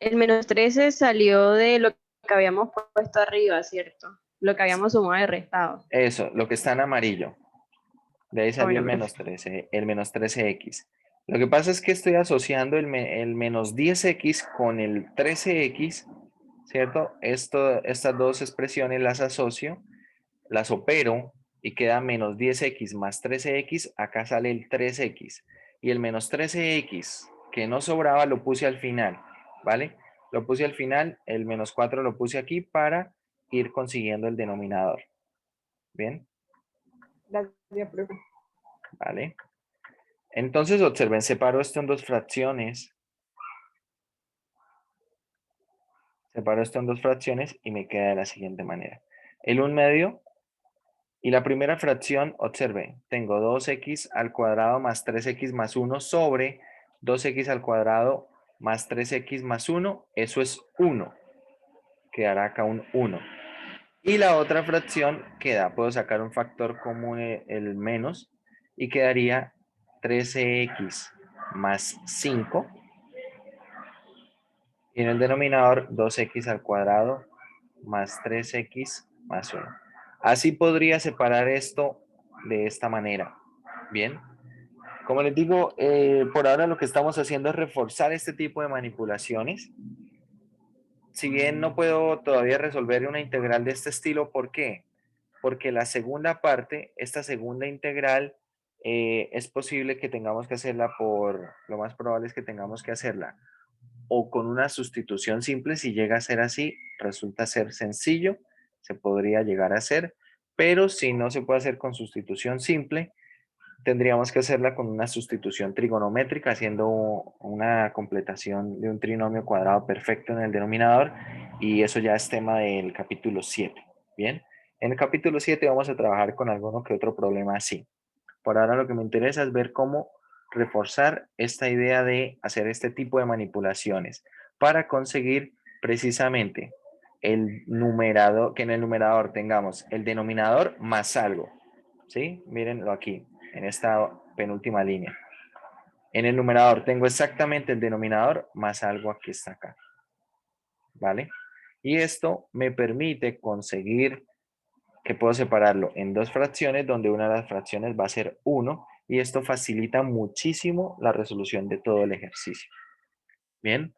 El menos 13 salió de lo que habíamos puesto arriba, ¿cierto? Lo que habíamos sumado y restado.
Eso, lo que está en amarillo. De ahí salió el
Bueno,
menos 13, el menos 13x. Lo que pasa es que estoy asociando el menos 10x con el 13x ¿cierto? Estas dos expresiones las asocio, las opero y queda menos 10x más 13x, acá sale el 3x. Y el menos 13x que no sobraba lo puse al final, ¿vale? Lo puse al final, el menos 4 lo puse aquí para ir consiguiendo el denominador. ¿Bien?
Gracias, profe.
¿Vale? Entonces, observen, separo esto en dos fracciones. Separo esto en dos fracciones y me queda de la siguiente manera. El 1/2 y la primera fracción, observe, tengo 2x al cuadrado más 3x más 1 sobre 2x al cuadrado más 3x más 1. Eso es 1. Quedará acá un 1. Y la otra fracción queda, puedo sacar un factor común, el menos, y quedaría 13x más 5. Y en el denominador 2x al cuadrado más 3x más 1. Así podría separar esto de esta manera. Bien. Como les digo, por ahora lo que estamos haciendo es reforzar este tipo de manipulaciones. Si bien no puedo todavía resolver una integral de este estilo, ¿por qué? Porque la segunda parte, esta segunda integral, es posible que tengamos que hacerla lo más probable es que tengamos que hacerla o con una sustitución simple. Si llega a ser así, resulta ser sencillo, se podría llegar a hacer, pero si no se puede hacer con sustitución simple, tendríamos que hacerla con una sustitución trigonométrica, haciendo una completación de un trinomio cuadrado perfecto en el denominador, y eso ya es tema del capítulo 7. Bien, en el capítulo 7 vamos a trabajar con alguno que otro problema así. Por ahora lo que me interesa es ver cómo reforzar esta idea de hacer este tipo de manipulaciones para conseguir precisamente el numerador, que en el numerador tengamos el denominador más algo. ¿Sí? Mírenlo aquí, en esta penúltima línea. En el numerador tengo exactamente el denominador más algo que está acá. ¿Vale? Y esto me permite conseguir que puedo separarlo en dos fracciones, donde una de las fracciones va a ser 1, y esto facilita muchísimo la resolución de todo el ejercicio. Bien.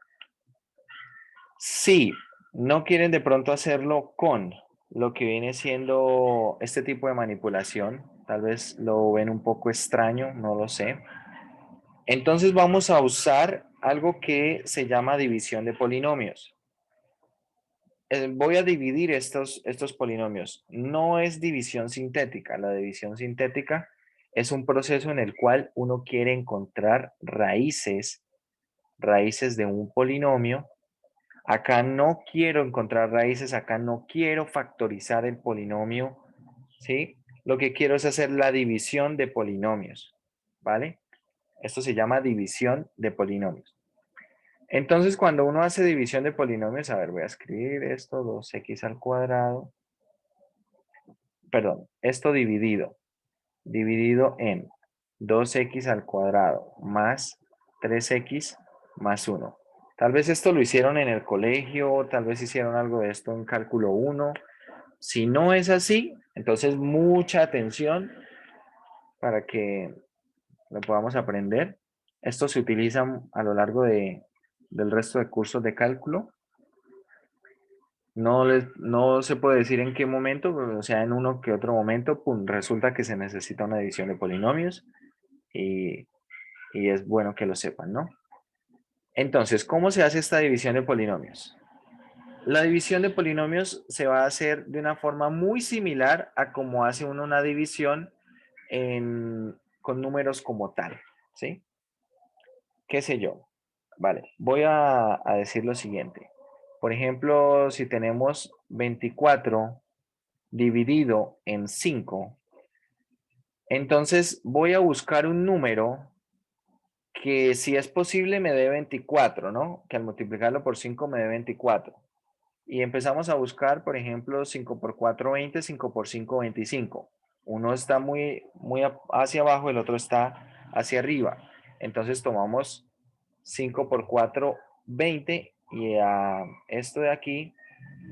Si no quieren de pronto hacerlo con lo que viene siendo este tipo de manipulación, tal vez lo ven un poco extraño, no lo sé. Entonces vamos a usar algo que se llama división de polinomios. Voy a dividir estos polinomios. No es división sintética. La división sintética es un proceso en el cual uno quiere encontrar raíces de un polinomio. Acá no quiero encontrar raíces, acá no quiero factorizar el polinomio, ¿sí? Lo que quiero es hacer la división de polinomios, ¿vale? Esto se llama división de polinomios. Entonces, cuando uno hace división de polinomios, a ver, voy a escribir esto, 2x al cuadrado, perdón, esto dividido en 2x al cuadrado más 3x más 1. Tal vez esto lo hicieron en el colegio, tal vez hicieron algo de esto en cálculo 1. Si no es así, entonces mucha atención para que lo podamos aprender. Esto se utiliza a lo largo del resto de cursos de cálculo. No se puede decir en qué momento, pero, o sea, en uno que otro momento, pum, resulta que se necesita una división de polinomios y es bueno que lo sepan, ¿no? Entonces, ¿cómo se hace esta división de polinomios? La división de polinomios se va a hacer de una forma muy similar a como hace uno una división con números como tal, ¿sí? ¿Qué sé yo? Vale, voy a decir lo siguiente. Por ejemplo, si tenemos 24 dividido en 5, entonces voy a buscar un número que, si es posible, me dé 24, ¿no? Que al multiplicarlo por 5 me dé 24. Y empezamos a buscar, por ejemplo, 5 por 4, 20, 5 por 5, 25. Uno está muy hacia abajo, el otro está hacia arriba. Entonces tomamos 5 por 4, 20, y a esto de aquí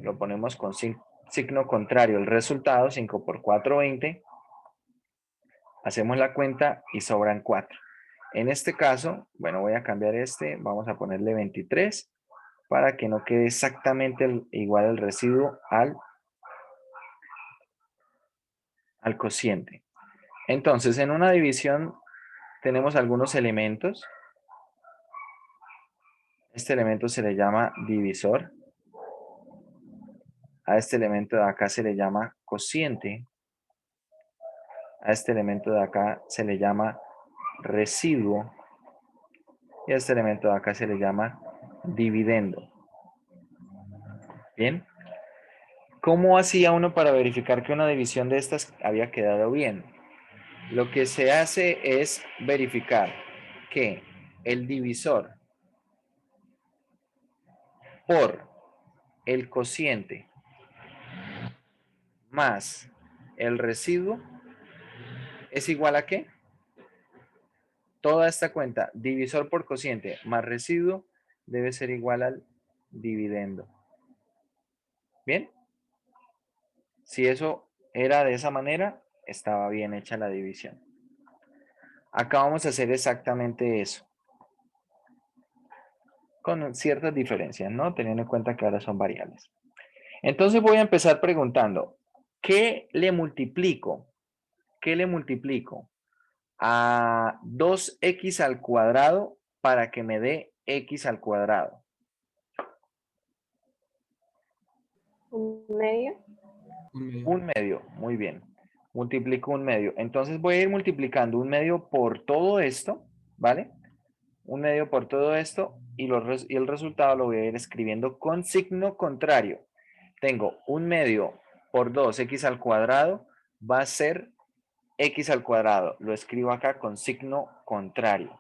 lo ponemos con signo contrario. El resultado, 5 por 4, 20. Hacemos la cuenta y sobran 4. En este caso, bueno, voy a cambiar vamos a ponerle 23, para que no quede exactamente igual el residuo al cociente. Entonces, en una división tenemos algunos elementos. Este elemento se le llama divisor. A este elemento de acá se le llama cociente. A este elemento de acá se le llama residuo. Y a este elemento de acá se le llama dividendo. Bien. ¿Cómo hacía uno para verificar que una división de estas había quedado bien? Lo que se hace es verificar que el divisor por el cociente más el residuo es igual a ¿qué? Toda esta cuenta, divisor por cociente más residuo, debe ser igual al dividendo. ¿Bien? Si eso era de esa manera, estaba bien hecha la división. Acá vamos a hacer exactamente eso. Con ciertas diferencias, ¿no? Teniendo en cuenta que ahora son variables. Entonces voy a empezar preguntando, ¿qué le multiplico? ¿Qué le multiplico a 2x al cuadrado para que me dé x al cuadrado?
Un medio.
Un medio.
Un medio, muy bien. Multiplico un medio. Entonces voy a ir multiplicando un medio por todo esto, ¿vale? Un medio por todo esto y el resultado lo voy a ir escribiendo con signo contrario. Tengo un medio por 2x al cuadrado va a ser x al cuadrado. Lo escribo acá con signo contrario.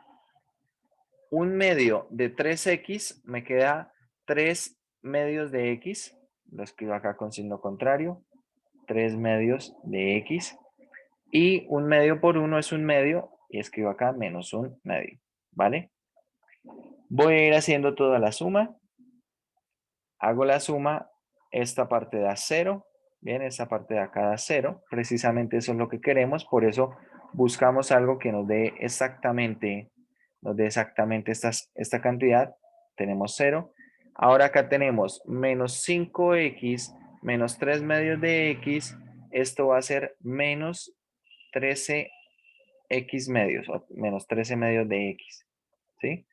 Un medio de 3x me queda 3 medios de x. Lo escribo acá con signo contrario. 3 medios de x. Y un medio por 1 es un medio. Y escribo acá menos un medio. ¿Vale? Voy a ir haciendo toda la suma. Hago la suma. Esta parte da 0. Bien, esta parte de acá da 0. Precisamente eso es lo que queremos. Por eso buscamos algo que nos dé exactamente esta cantidad. Tenemos 0. Ahora acá tenemos menos 5x menos 3 medios de x. Esto va a ser menos 13x medios, o menos 13 medios de x. ¿Sí?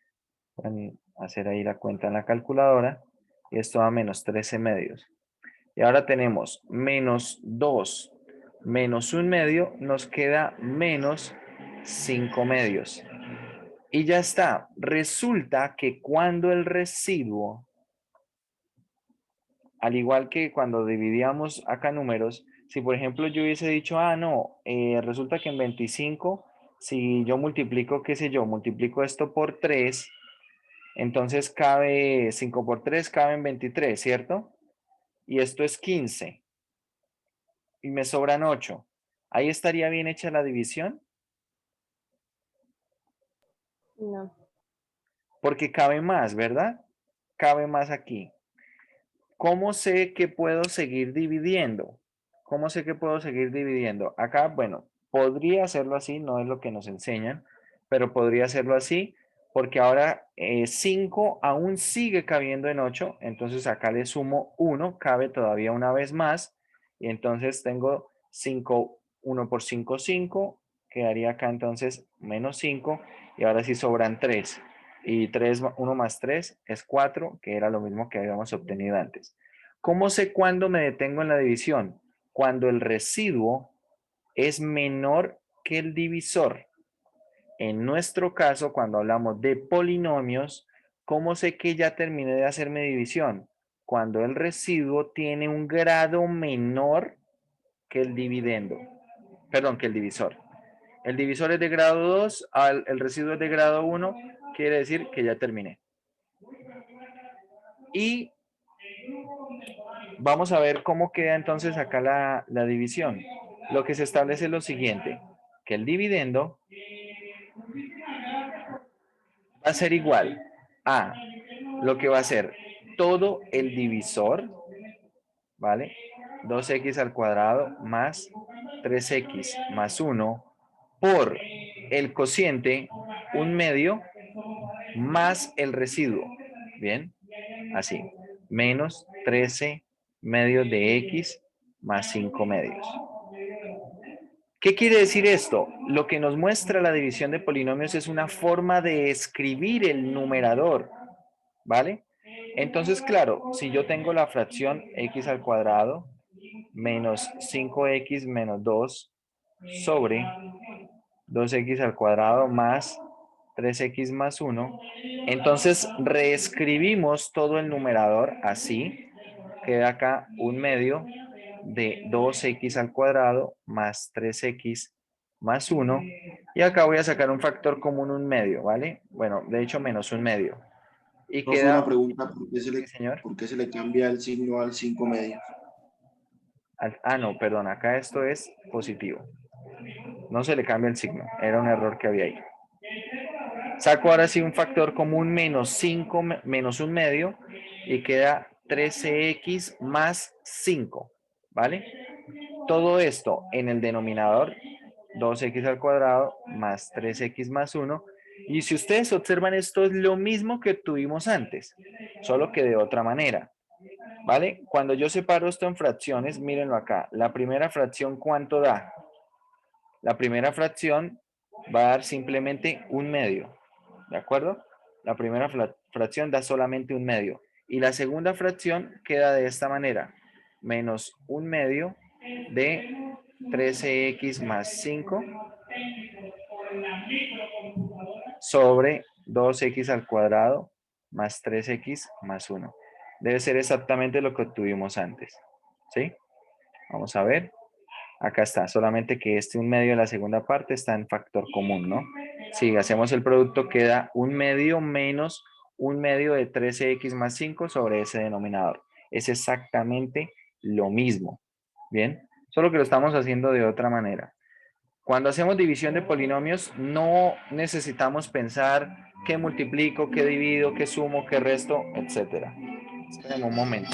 Pueden hacer ahí la cuenta en la calculadora. Y esto da a menos 13 medios. Y ahora tenemos menos 2 menos 1 medio, nos queda menos 5 medios. Y ya está. Resulta que cuando el residuo, al igual que cuando dividíamos acá números, si por ejemplo yo hubiese dicho, no, resulta que en 25, si yo multiplico, qué sé yo, multiplico esto por 3, entonces cabe 5 por 3, cabe en 23, ¿cierto? Y esto es 15. Y me sobran 8. ¿Ahí estaría bien hecha la división?
No.
Porque cabe más, ¿verdad? Cabe más aquí. ¿Cómo sé que puedo seguir dividiendo? ¿Cómo sé que puedo seguir dividiendo? Acá, bueno, podría hacerlo así, no es lo que nos enseñan, pero podría hacerlo así porque ahora 5 aún sigue cabiendo en 8, entonces acá le sumo 1, cabe todavía una vez más, y entonces tengo 5, 1 por 5, 5, quedaría acá entonces menos 5, y ahora sí sobran 3. Y 3, 1 más 3 es 4, que era lo mismo que habíamos obtenido antes. ¿Cómo sé cuándo me detengo en la división? Cuando el residuo es menor que el divisor. En nuestro caso, cuando hablamos de polinomios, ¿cómo sé que ya terminé de hacer mi división? Cuando el residuo tiene un grado menor que el dividendo. Perdón, que el divisor. El divisor es de grado 2, el residuo es de grado 1, quiere decir que ya terminé. Y vamos a ver cómo queda entonces acá la división. Lo que se establece es lo siguiente, que el dividendo va a ser igual a lo que va a ser todo el divisor, ¿vale? 2x al cuadrado más 3x más 1 por el cociente, un medio, más el residuo. Bien. así, menos 13 medios de x más 5 medios. ¿Qué quiere decir esto? Lo que nos muestra la división de polinomios es una forma de escribir el numerador, ¿vale? Entonces, claro, si yo tengo la fracción x al cuadrado menos 5x menos 2 sobre 2x al cuadrado más 3x más 1, entonces reescribimos todo el numerador así, queda acá un medio de 2x al cuadrado más 3x más 1, y acá voy a sacar un factor común, un medio, ¿vale? Bueno, de hecho menos un medio. Y
Profe,
queda,
una pregunta,
sí, señor.
¿por qué se le cambia el signo al 5 medios?
No, perdón, acá esto es positivo. No se le cambia el signo, era un error que había ahí. Saco ahora sí un factor común menos 5 menos un medio y queda 13x más 5, ¿vale? Todo esto en el denominador, 2x al cuadrado más 3x más 1. Y si ustedes observan, esto es lo mismo que tuvimos antes, solo que de otra manera, ¿vale? Cuando yo separo esto en fracciones, mírenlo acá. La primera fracción, ¿cuánto da? La primera fracción va a dar simplemente un medio, ¿de acuerdo? La primera fracción da solamente un medio. Y la segunda fracción queda de esta manera, menos un medio de 13x más 5 sobre 2x al cuadrado más 3x más 1. Debe ser exactamente lo que obtuvimos antes, ¿sí? Vamos a ver. Acá está, solamente que un medio de la segunda parte está en factor común, ¿no? Si hacemos el producto, queda un medio menos un medio de 13x más 5 sobre ese denominador. Es exactamente lo mismo, ¿bien? Solo que lo estamos haciendo de otra manera. Cuando hacemos división de polinomios, no necesitamos pensar qué multiplico, qué divido, qué sumo, qué resto, etc. Esperen un momento.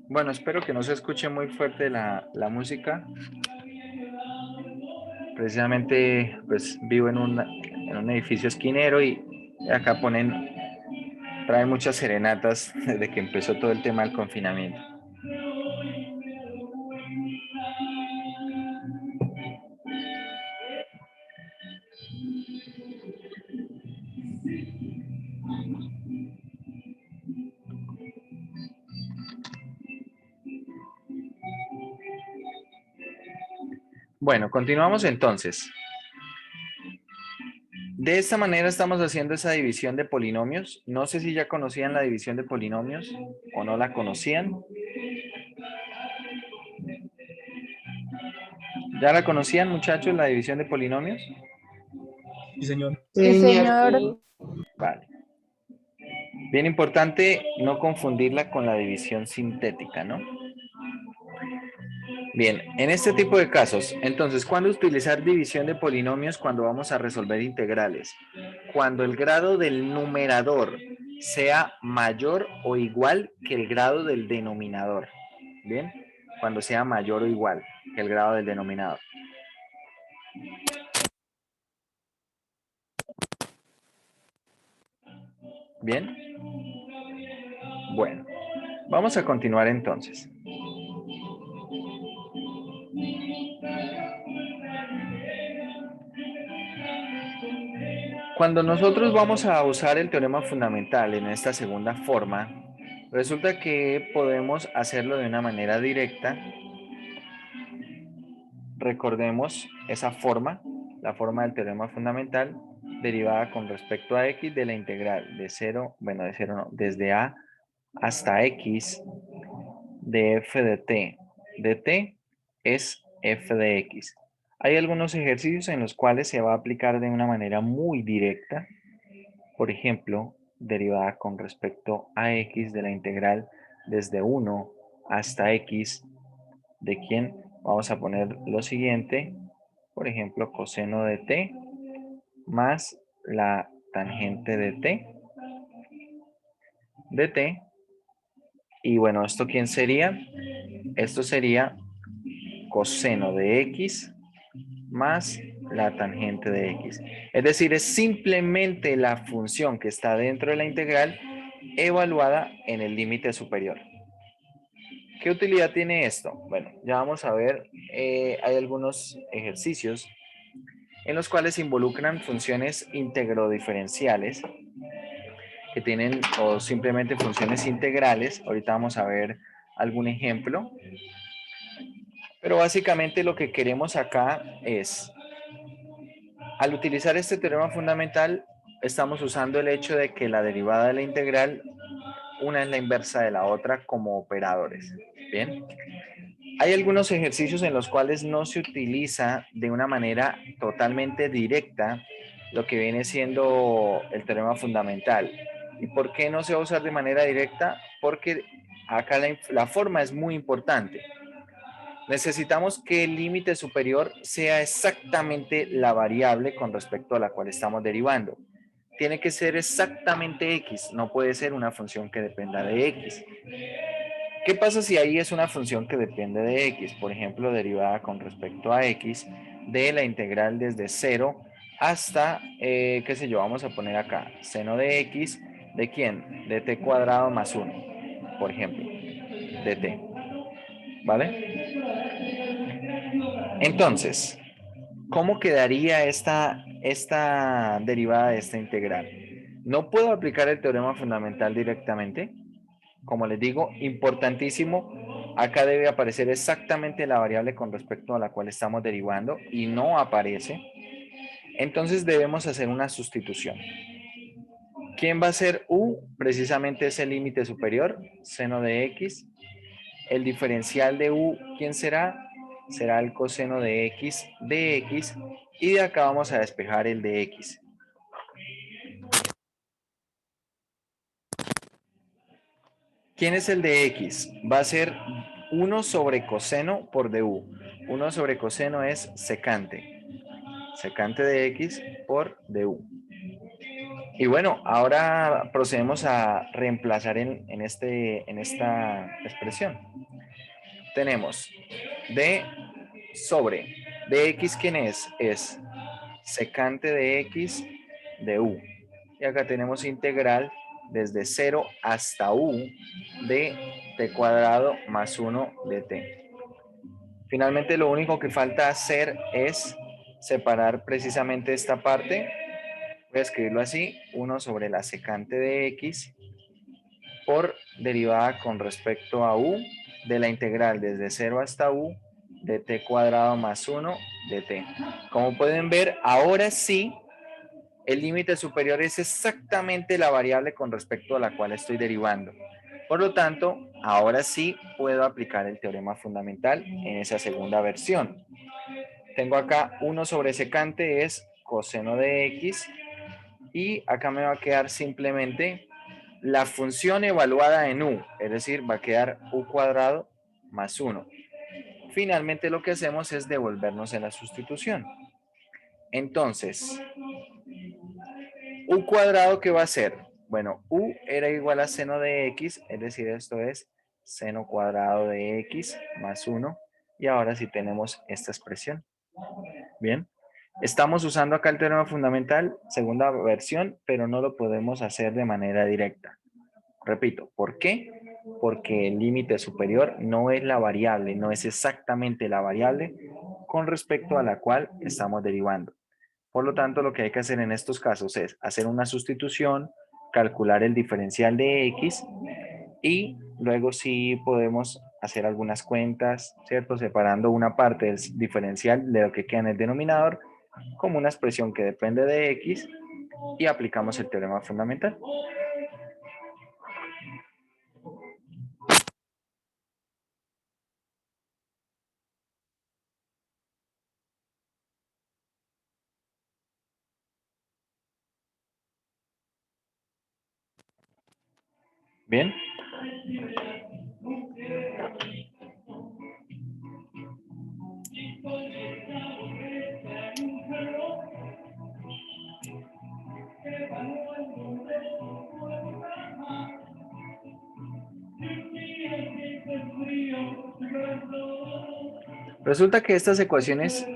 Bueno, espero que no se escuche muy fuerte la música. Precisamente, pues vivo en un edificio esquinero y acá traen muchas serenatas desde que empezó todo el tema del confinamiento. Bueno, continuamos entonces. De esta manera estamos haciendo esa división de polinomios. No sé si ya conocían la división de polinomios o no la conocían. ¿Ya la conocían, muchachos, la división de polinomios?
Sí, señor.
Sí, señor.
Vale. Bien importante no confundirla con la división sintética, ¿no? Bien, en este tipo de casos, entonces, ¿cuándo utilizar división de polinomios cuando vamos a resolver integrales? Cuando el grado del numerador sea mayor o igual que el grado del denominador. Bien, cuando sea mayor o igual que el grado del denominador. Bien. Bueno, vamos a continuar entonces. Cuando nosotros vamos a usar el teorema fundamental en esta segunda forma, resulta que podemos hacerlo de una manera directa, recordemos esa forma, la forma del teorema fundamental, derivada con respecto a x de la integral de 0, bueno, de 0 no, desde a hasta x de f de t. De t es f de x. Hay algunos ejercicios en los cuales se va a aplicar de una manera muy directa. Por ejemplo, derivada con respecto a x de la integral desde 1 hasta x de quién. Vamos a poner lo siguiente. Por ejemplo, coseno de t más la tangente de t. Y bueno, ¿esto quién sería? Esto sería coseno de x más la tangente de x. Es decir, es simplemente la función que está dentro de la integral evaluada en el límite superior. ¿Qué utilidad tiene esto? Bueno, ya vamos a ver, hay algunos ejercicios en los cuales se involucran funciones integro-diferenciales que tienen o simplemente funciones integrales. Ahorita vamos a ver algún ejemplo. Pero básicamente lo que queremos acá es, al utilizar este teorema fundamental, estamos usando el hecho de que la derivada de la integral, una es la inversa de la otra como operadores. Bien. Hay algunos ejercicios en los cuales no se utiliza de una manera totalmente directa lo que viene siendo el teorema fundamental. ¿Y por qué no se va a usar de manera directa? Porque acá la forma es muy importante. Necesitamos que el límite superior sea exactamente la variable con respecto a la cual estamos derivando. Tiene que ser exactamente x, no puede ser una función que dependa de x. ¿Qué pasa si ahí es una función que depende de x? Por ejemplo, derivada con respecto a x de la integral desde 0 hasta, qué sé yo, vamos a poner acá, seno de x, ¿de quién? De t cuadrado más 1, por ejemplo, de t. ¿Vale? Entonces, ¿cómo quedaría esta derivada de esta integral? No puedo aplicar el teorema fundamental directamente. Como les digo, importantísimo, acá debe aparecer exactamente la variable con respecto a la cual estamos derivando y no aparece. Entonces debemos hacer una sustitución. ¿Quién va a ser u? Precisamente es el límite superior, seno de x. El diferencial de u, ¿quién será? Será el coseno de x. Y de acá vamos a despejar el de x. ¿Quién es el de x? Va a ser 1 sobre coseno por du. 1 sobre coseno es secante. Secante de x por du. Y bueno, ahora procedemos a reemplazar en esta expresión. Tenemos d sobre dx, ¿quién es? Es secante de x de u. Y acá tenemos integral desde 0 hasta u de t cuadrado más 1 de t. Finalmente, lo único que falta hacer es separar precisamente esta parte. Voy a escribirlo así, 1 sobre la secante de x por derivada con respecto a u de la integral desde 0 hasta u de t cuadrado más 1 de t. Como pueden ver, ahora sí, el límite superior es exactamente la variable con respecto a la cual estoy derivando. Por lo tanto, ahora sí puedo aplicar el teorema fundamental en esa segunda versión. Tengo acá 1 sobre secante es coseno de x y acá me va a quedar simplemente la función evaluada en u, es decir, va a quedar u cuadrado más 1. Finalmente lo que hacemos es devolvernos en la sustitución. Entonces, u cuadrado, ¿qué va a ser? Bueno, u era igual a seno de x, es decir, esto es seno cuadrado de x más 1. Y ahora sí tenemos esta expresión. Bien. Estamos usando acá el teorema fundamental, segunda versión, pero no lo podemos hacer de manera directa. Repito, ¿por qué? Porque el límite superior no es la variable, no es exactamente la variable con respecto a la cual estamos derivando. Por lo tanto, lo que hay que hacer en estos casos es hacer una sustitución, calcular el diferencial de x y luego sí podemos hacer algunas cuentas, ¿cierto? Separando una parte del diferencial de lo que queda en el denominador como una expresión que depende de x y aplicamos el teorema fundamental. Bien. Resulta que estas ecuaciones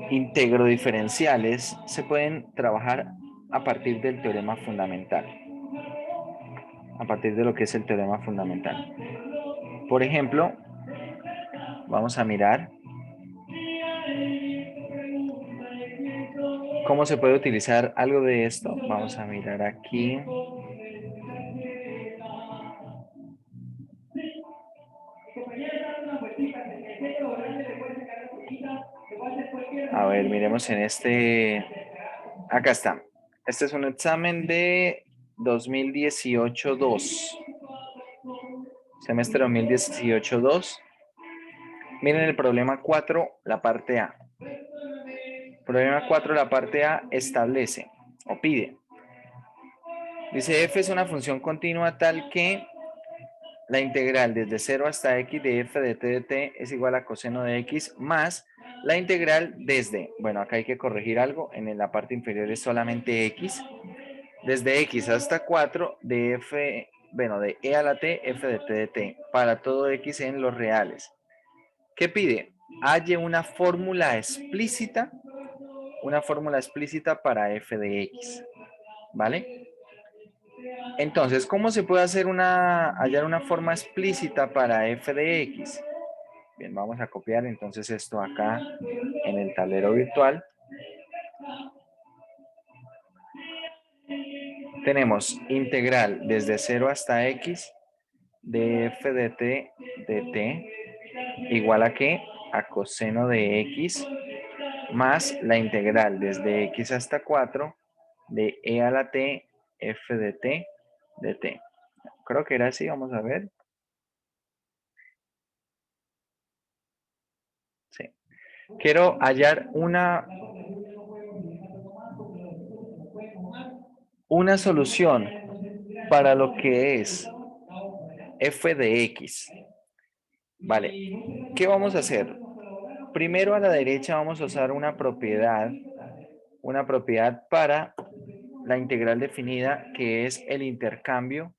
integro-diferenciales se pueden trabajar a partir del teorema fundamental. A partir de lo que es el teorema fundamental. Por ejemplo, vamos a mirar cómo se puede utilizar algo de esto. Vamos a mirar aquí. A ver, miremos en este. Acá está. Este es un examen de 2018-2. Semestre 2018-2. Miren el problema 4, la parte A. Problema 4, la parte A establece o pide. Dice f es una función continua tal que la integral desde 0 hasta x de f de t de t es igual a coseno de x más la integral desde, bueno, acá hay que corregir algo, en la parte inferior es solamente x, desde x hasta 4 de f, bueno, de e a la t, f de t de t, para todo x en los reales. ¿Qué pide? Halle una fórmula explícita para f de x, ¿vale? Entonces, ¿cómo se puede hacer hallar una forma explícita para f de x? Bien, vamos a copiar entonces esto acá en el tablero virtual. Tenemos integral desde 0 hasta x de f de t igual a ¿qué? A coseno de x más la integral desde x hasta 4 de e a la t f de t de t. Creo que era así, vamos a ver. Sí. Quiero hallar una solución para lo que es f de x. Vale, ¿qué vamos a hacer? Primero a la derecha vamos a usar una propiedad para la integral definida que es el intercambio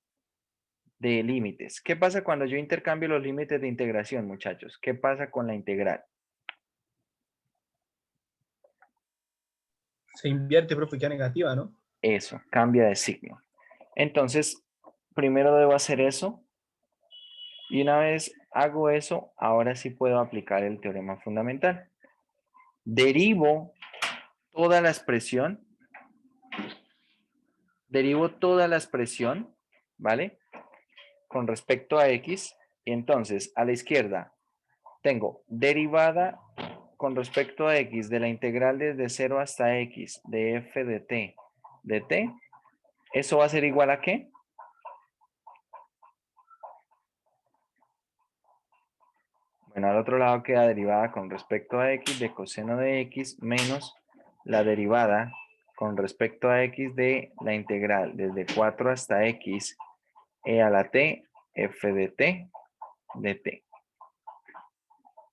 de límites. ¿Qué pasa cuando yo intercambio los límites de integración, muchachos? ¿Qué pasa con la integral?
Se invierte, profe, queda negativa, ¿no?
Eso, cambia de signo. Entonces, primero debo hacer eso. Y una vez hago eso, ahora sí puedo aplicar el teorema fundamental. Derivo toda la expresión, ¿vale? Con respecto a x. Y entonces, a la izquierda, tengo derivada con respecto a x de la integral desde 0 hasta x de f de t de t. ¿Eso va a ser igual a qué? Bueno, al otro lado queda derivada con respecto a x de coseno de x menos la derivada con respecto a x de la integral desde 4 hasta x e a la t f de t de t.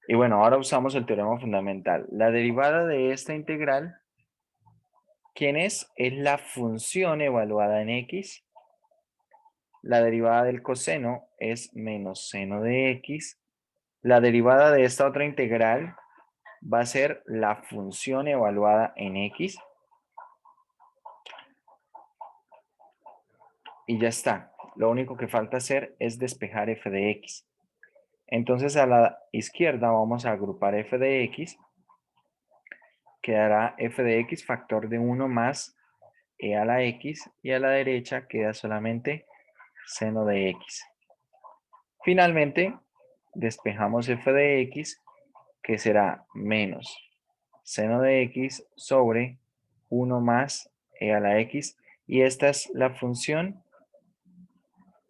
Y bueno, ahora usamos el teorema fundamental. La derivada de esta integral, ¿quién es? Es la función evaluada en x. La derivada del coseno es menos seno de x. La derivada de esta otra integral va a ser la función evaluada en x. Y ya está. Lo único que falta hacer es despejar f de x. Entonces a la izquierda vamos a agrupar f de x. Quedará f de x factor de 1 más e a la x. Y a la derecha queda solamente seno de x. Finalmente, despejamos f de x, que será menos seno de x sobre 1 más e a la x, y esta es la función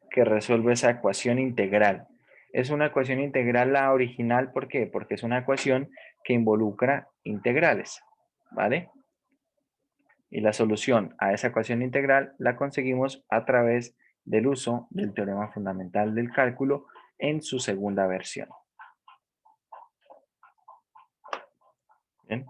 que resuelve esa ecuación integral. Es una ecuación integral la original, ¿por qué? Porque es una ecuación que involucra integrales, ¿vale? Y la solución a esa ecuación integral la conseguimos a través del uso del teorema fundamental del cálculo en su segunda versión. Bien.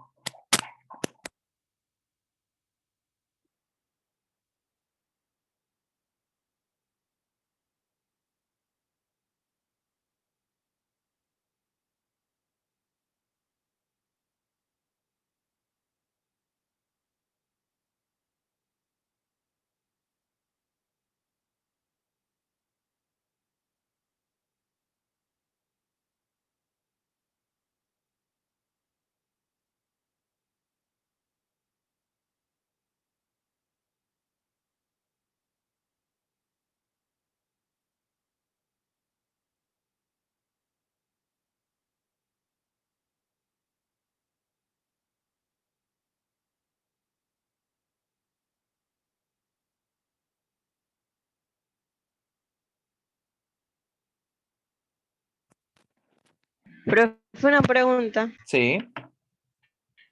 Profe, una pregunta.
Sí,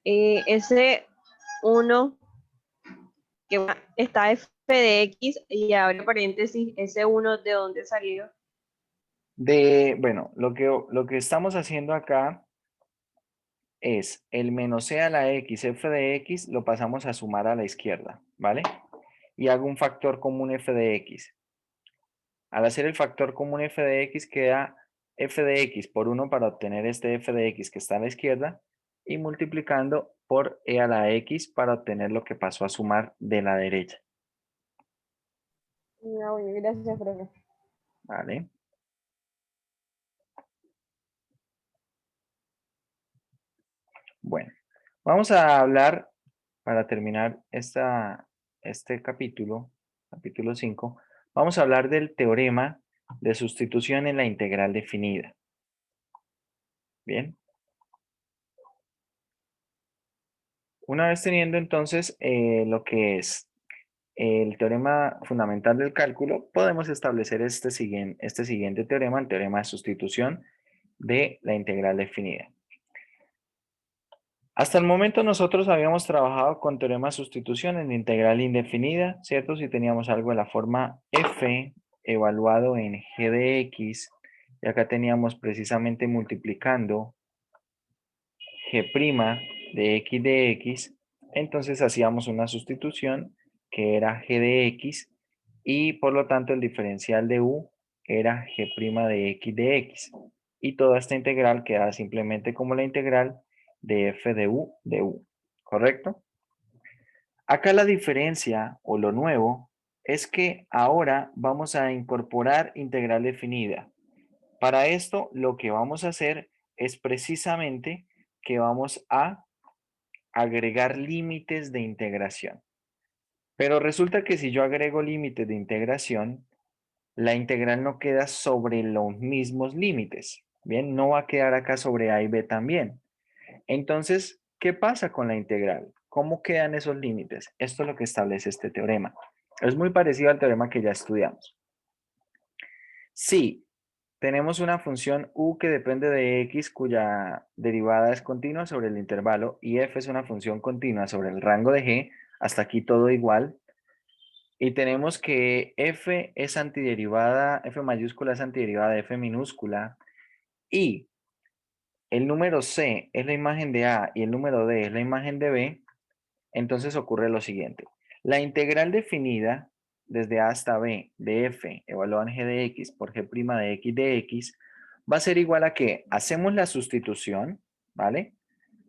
Ese 1 está f de x y abre paréntesis, ese 1 ¿de dónde salió?
bueno, lo que estamos haciendo acá es el menos c a la x, f de x, lo pasamos a sumar a la izquierda, ¿vale? Y hago un factor común f de x. Al hacer el factor común f de x queda f de x por 1 para obtener este f de x que está a la izquierda y multiplicando por e a la x para obtener lo que pasó a sumar de la derecha,
Gracias, profe.
¿vale? Bueno, vamos a hablar, para terminar este capítulo, capítulo 5, vamos a hablar del teorema de sustitución en la integral definida. Bien. Una vez teniendo entonces lo que es el teorema fundamental del cálculo, podemos establecer este siguiente teorema, el teorema de sustitución de la integral definida. Hasta el momento nosotros habíamos trabajado con teorema de sustitución en integral indefinida, ¿cierto? Si teníamos algo de la forma f evaluado en g de x, y acá teníamos precisamente multiplicando g' de x, entonces hacíamos una sustitución que era g de x y por lo tanto el diferencial de u era g' de x. Y toda esta integral queda simplemente como la integral de f de u, ¿correcto? Acá la diferencia o lo nuevo es que ahora vamos a incorporar integral definida. Para esto lo que vamos a hacer es precisamente que vamos a agregar límites de integración. Pero resulta que si yo agrego límites de integración, la integral no queda sobre los mismos límites. Bien, no va a quedar acá sobre a y b también. Entonces, ¿qué pasa con la integral? ¿Cómo quedan esos límites? Esto es lo que establece este teorema. Es muy parecido al teorema que ya estudiamos. Si tenemos una función u que depende de x cuya derivada es continua sobre el intervalo y f es una función continua sobre el rango de g, hasta aquí todo igual. Y tenemos que f es antiderivada, f mayúscula es antiderivada de f minúscula y el número c es la imagen de a y el número d es la imagen de b, entonces ocurre lo siguiente. La integral definida desde a hasta b de f evaluada en g de x por g' de x va a ser igual a que hacemos la sustitución, ¿vale?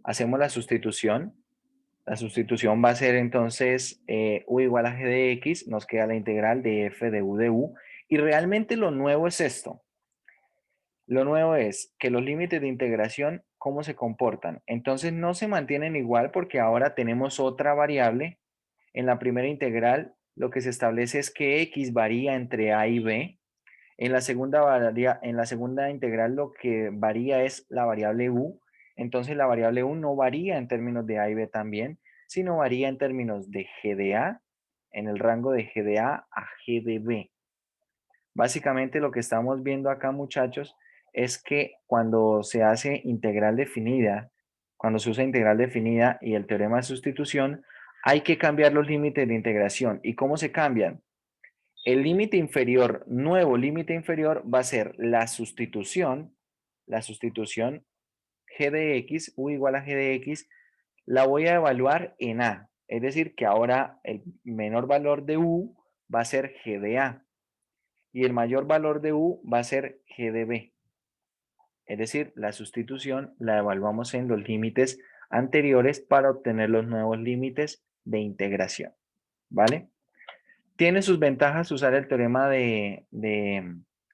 Hacemos la sustitución va a ser entonces u igual a g de x, nos queda la integral de f de u, y realmente lo nuevo es esto. Lo nuevo es que los límites de integración, ¿cómo se comportan? Entonces no se mantienen igual porque ahora tenemos otra variable. En la primera integral, lo que se establece es que x varía entre a y b. En la segunda integral lo que varía es la variable u. Entonces la variable u no varía en términos de a y b también, sino varía en términos de g de a, en el rango de g de a g de b. Básicamente lo que estamos viendo acá, muchachos, es que cuando se hace integral definida, cuando se usa integral definida y el teorema de sustitución, hay que cambiar los límites de integración. ¿Y cómo se cambian? El límite inferior, nuevo límite inferior, va a ser la sustitución g de x, u igual a g de x, la voy a evaluar en a. Es decir, que ahora el menor valor de u va a ser g de a y el mayor valor de u va a ser g de b. Es decir, la sustitución la evaluamos en los límites anteriores para obtener los nuevos límites de integración. ¿Vale? Tiene sus ventajas usar el teorema de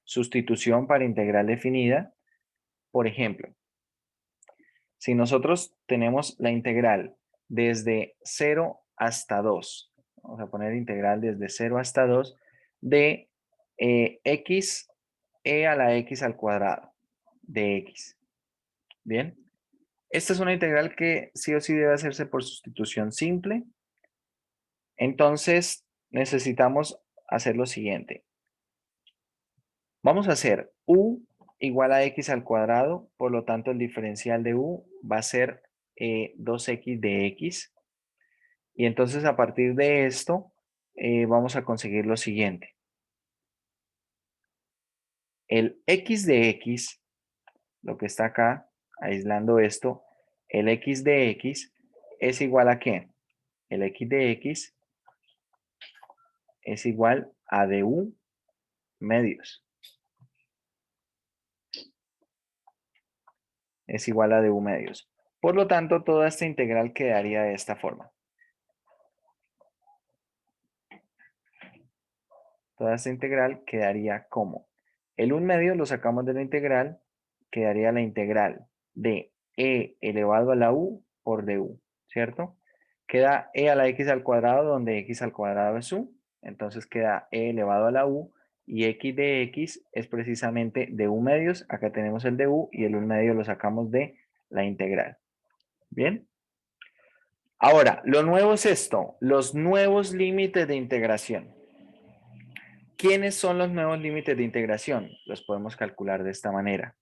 sustitución para integral definida. Por ejemplo, si nosotros tenemos la integral desde 0 hasta 2, vamos a poner integral desde 0 hasta 2 de x e a la x al cuadrado de x. Bien, esta es una integral que sí o sí debe hacerse por sustitución simple. Entonces necesitamos hacer lo siguiente. Vamos a hacer u igual a x al cuadrado, por lo tanto el diferencial de u va a ser 2x de x. Y entonces a partir de esto vamos a conseguir lo siguiente. El x de x, lo que está acá, aislando esto, el x de x es igual a ¿qué? El x de x es igual a du medios. Es igual a du medios. Por lo tanto, toda esta integral quedaría de esta forma. Toda esta integral quedaría como el 1 medio lo sacamos de la integral, quedaría la integral de e elevado a la u por du, ¿cierto? Queda e a la x al cuadrado, donde x al cuadrado es u, entonces queda e elevado a la u, y x de x es precisamente du medios, acá tenemos el du, y el 1 medio lo sacamos de la integral. ¿Bien? Ahora, lo nuevo es esto, los nuevos límites de integración. ¿Quiénes son los nuevos límites de integración? Los podemos calcular de esta manera.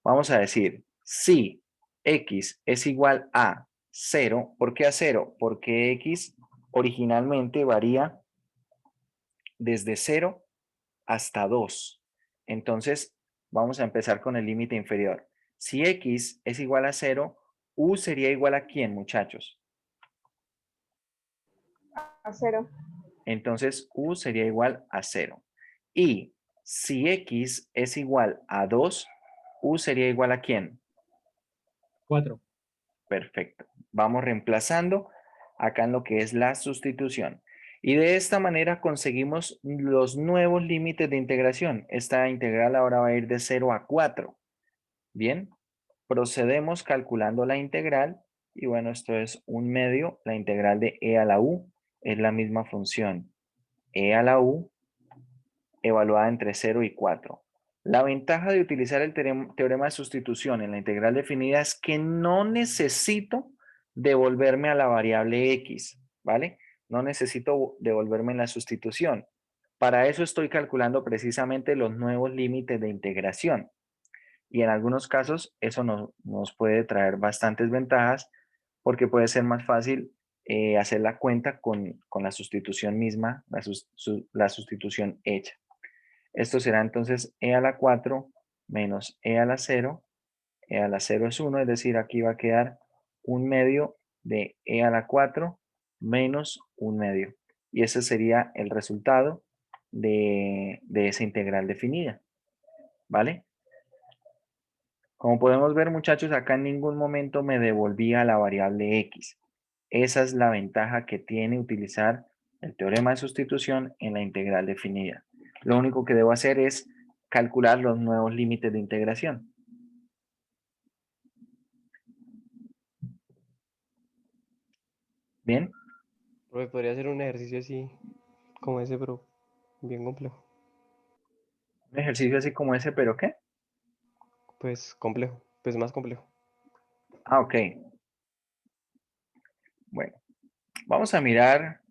Vamos a decir, si x es igual a 0, ¿por qué a 0? Porque x originalmente varía desde 0 hasta 2. Entonces, vamos a empezar con el límite inferior. Si x es igual a 0, u sería igual a ¿quién, muchachos?
A 0.
Entonces, u sería igual a 0. Y si x es igual a 2, u sería igual a ¿quién?
4.
Perfecto. Vamos reemplazando acá en lo que es la sustitución. Y de esta manera conseguimos los nuevos límites de integración. Esta integral ahora va a ir de 0 a 4. Bien, procedemos calculando la integral. Y bueno, esto es 1 medio. La integral de e a la u es la misma función. E a la u evaluada entre 0 y 4. La ventaja de utilizar el teorema de sustitución en la integral definida es que no necesito devolverme a la variable x, ¿vale? No necesito devolverme en la sustitución. Para eso estoy calculando precisamente los nuevos límites de integración. Y en algunos casos eso nos puede traer bastantes ventajas porque puede ser más fácil hacer la cuenta con la sustitución misma, la sustitución hecha. Esto será entonces e a la 4 menos e a la 0. E a la 0 es 1, es decir, aquí va a quedar 1 medio de e a la 4 menos 1 medio. Y ese sería el resultado de esa integral definida. ¿Vale? Como podemos ver, muchachos, acá en ningún momento me devolvía la variable x. Esa es la ventaja que tiene utilizar el teorema de sustitución en la integral definida. Lo único que debo hacer es calcular los nuevos límites de integración. ¿Bien?
Profe, podría hacer un ejercicio así, como ese, pero bien complejo.
Un ejercicio así como ese, ¿pero qué?
Pues complejo, pues más complejo.
Ah, ok. Bueno, vamos a mirar.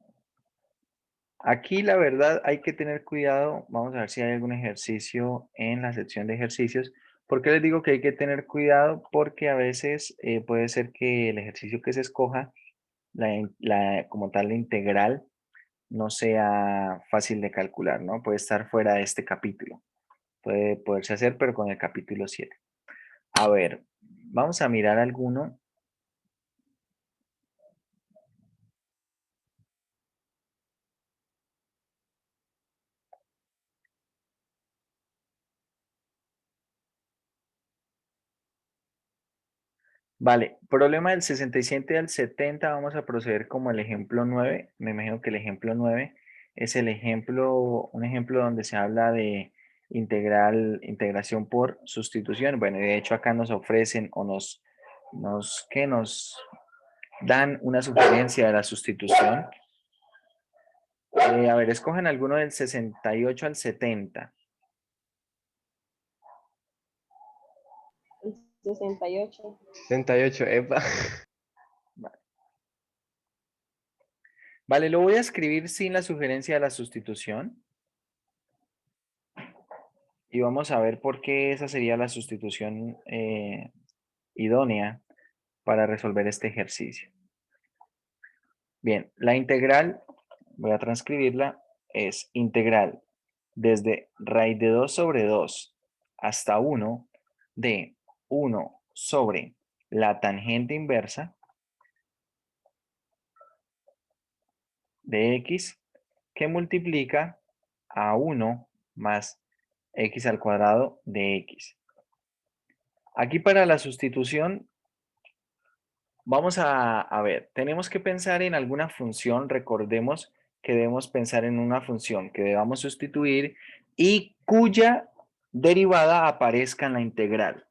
Aquí la verdad hay que tener cuidado. Vamos a ver si hay algún ejercicio en la sección de ejercicios. ¿Por qué les digo que hay que tener cuidado? Porque a veces puede ser que el ejercicio que se escoja, como tal, la integral, no sea fácil de calcular, ¿no? Puede estar fuera de este capítulo. Puede poderse hacer, pero con el capítulo 7. A ver, vamos a mirar alguno. Vale, problema del 67 al 70, vamos a proceder como el ejemplo 9. Me imagino que el ejemplo 9 es el ejemplo, un ejemplo donde se habla de integración por sustitución. Bueno, y de hecho acá nos ofrecen o nos dan una sugerencia de la sustitución. A ver, escogen alguno del 68 al 70.
68.
68, epa.
Vale, lo voy a escribir sin la sugerencia de la sustitución. Y vamos a ver por qué esa sería la sustitución idónea para resolver este ejercicio. Bien, la integral, voy a transcribirla, es integral desde raíz de 2 sobre 2 hasta 1 de 1 sobre la tangente inversa de x que multiplica a 1 más x al cuadrado de x. Aquí para la sustitución, vamos a ver, tenemos que pensar en alguna función, recordemos que debemos pensar en una función que debamos sustituir y cuya derivada aparezca en la integral.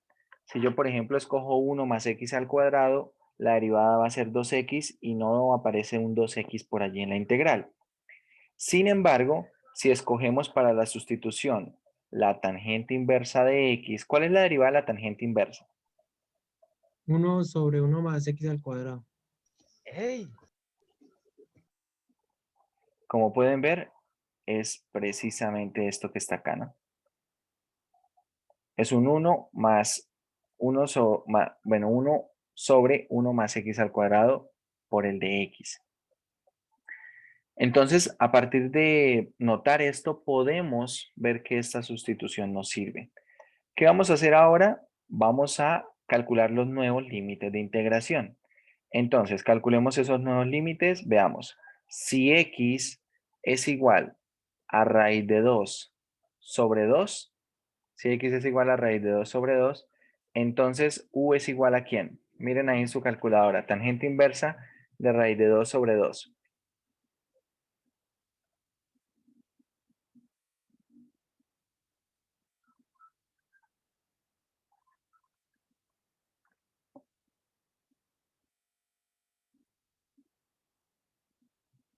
Si yo, por ejemplo, escojo 1 más x al cuadrado, la derivada va a ser 2x y no aparece un 2x por allí en la integral. Sin embargo, si escogemos para la sustitución la tangente inversa de x, ¿cuál es la derivada de la tangente inversa?
1 sobre 1 más x al cuadrado.
¡Ey!
Como pueden ver, es precisamente esto que está acá, ¿no? Es un 1 más 1 sobre 1 más x al cuadrado por el de x. Entonces, a partir de notar esto, podemos ver que esta sustitución nos sirve. ¿Qué vamos a hacer ahora? Vamos a calcular los nuevos límites de integración. Entonces, calculemos esos nuevos límites. Veamos. Si x es igual a raíz de 2 sobre 2, si x es igual a raíz de 2 sobre 2, entonces u es igual a ¿quién? Miren ahí en su calculadora, tangente inversa de raíz de 2 sobre 2.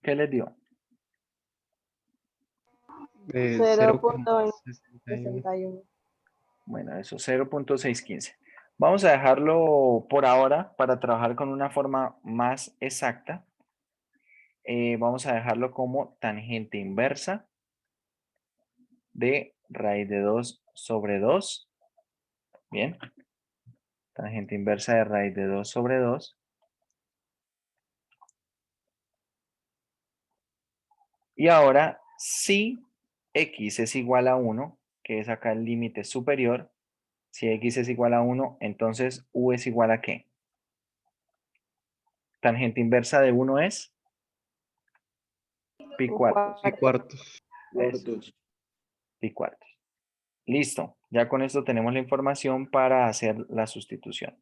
¿Qué les dio?
0.61.
0.61.
Bueno, eso, 0.615. Vamos a dejarlo por ahora para trabajar con una forma más exacta. Vamos a dejarlo como tangente inversa de raíz de 2 sobre 2. Bien. Tangente inversa de raíz de 2 sobre 2. Y ahora, si x es igual a 1, que es acá el límite superior, si x es igual a 1, entonces u es igual a ¿qué? Tangente inversa de 1 es pi cuartos.
Y cuartos.
Eso,
Cuartos.
pi cuartos. Listo, ya con esto tenemos la información para hacer la sustitución.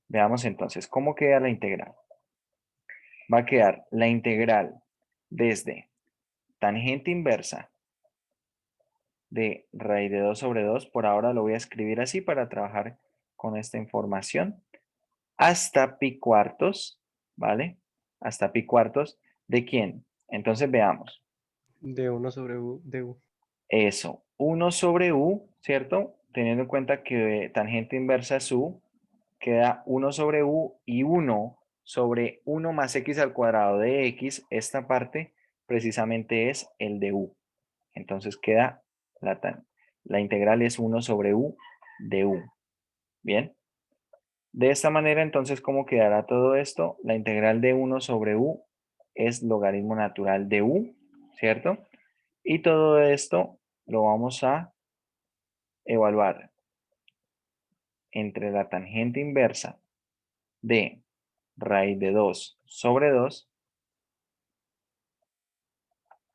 Veamos entonces, ¿cómo queda la integral? Va a quedar la integral desde tangente inversa de raíz de 2 sobre 2, por ahora lo voy a escribir así para trabajar con esta información, hasta pi cuartos, ¿vale? Hasta pi cuartos, ¿de quién? Entonces veamos.
De 1 sobre u, de u.
Eso, 1 sobre u, ¿cierto? Teniendo en cuenta que tangente inversa es u, queda 1 sobre u y 1 sobre 1 más x al cuadrado de x, esta parte precisamente es el de u. Entonces queda la integral es 1 sobre u de u. Bien. De esta manera, entonces, ¿cómo quedará todo esto? La integral de 1 sobre u es logaritmo natural de u, ¿cierto? Y todo esto lo vamos a evaluar entre la tangente inversa de raíz de 2 sobre 2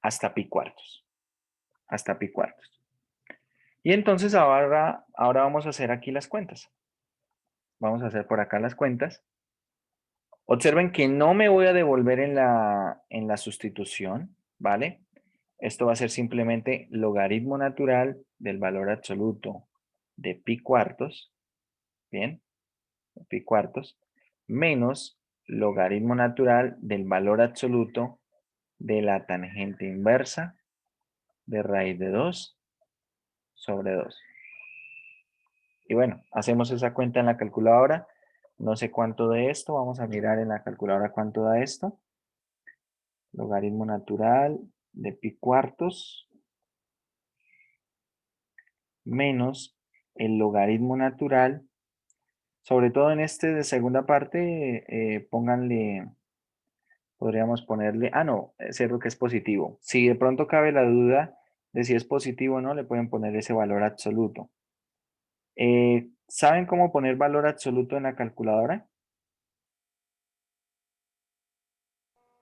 hasta pi cuartos. Hasta pi cuartos. Y entonces ahora vamos a hacer aquí las cuentas. Vamos a hacer por acá las cuentas. Observen que no me voy a devolver en la sustitución, ¿vale? Esto va a ser simplemente logaritmo natural del valor absoluto de pi cuartos, ¿bien? Pi cuartos, menos logaritmo natural del valor absoluto de la tangente inversa de raíz de 2 sobre 2. Y bueno, hacemos esa cuenta en la calculadora. No sé cuánto de esto, vamos a mirar en la calculadora cuánto da esto. Logaritmo natural de pi cuartos menos el logaritmo natural. Sobre todo en este de segunda parte, pónganle, podríamos ponerle, no, es cierto que es positivo. Si de pronto cabe la duda de si es positivo o no, le pueden poner ese valor absoluto. ¿Saben cómo poner valor absoluto en la calculadora?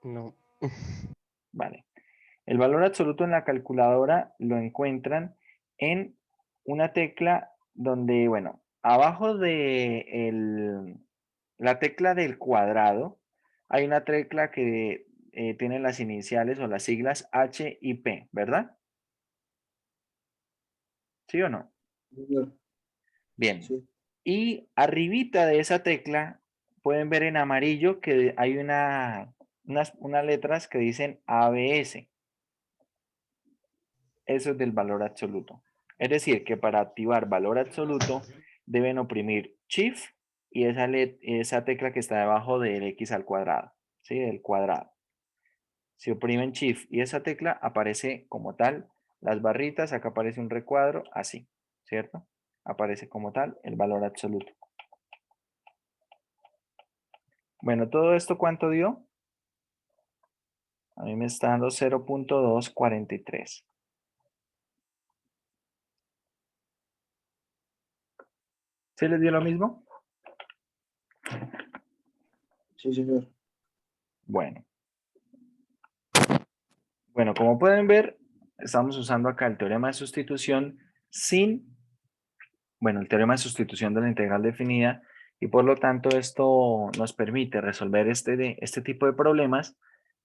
No.
Vale. El valor absoluto en la calculadora lo encuentran en una tecla donde, bueno, abajo de la tecla del cuadrado hay una tecla que tiene las iniciales o las siglas H y P, ¿verdad? ¿Sí o no?
Señor.
Bien.
Sí.
Y arribita de esa tecla pueden ver en amarillo que hay unas letras que dicen ABS. Eso es del valor absoluto. Es decir, que para activar valor absoluto deben oprimir Shift y esa tecla que está debajo del X al cuadrado, ¿sí? Del cuadrado. Si oprimen Shift y esa tecla aparece como tal las barritas, acá aparece un recuadro, así, ¿cierto? Aparece como tal el valor absoluto. Bueno, ¿todo esto cuánto dio? A mí me está dando 0.243. ¿Sí les dio lo mismo?
Sí, señor.
Bueno. Bueno, como pueden ver, estamos usando acá el teorema de sustitución el teorema de sustitución de la integral definida y por lo tanto esto nos permite resolver este tipo de problemas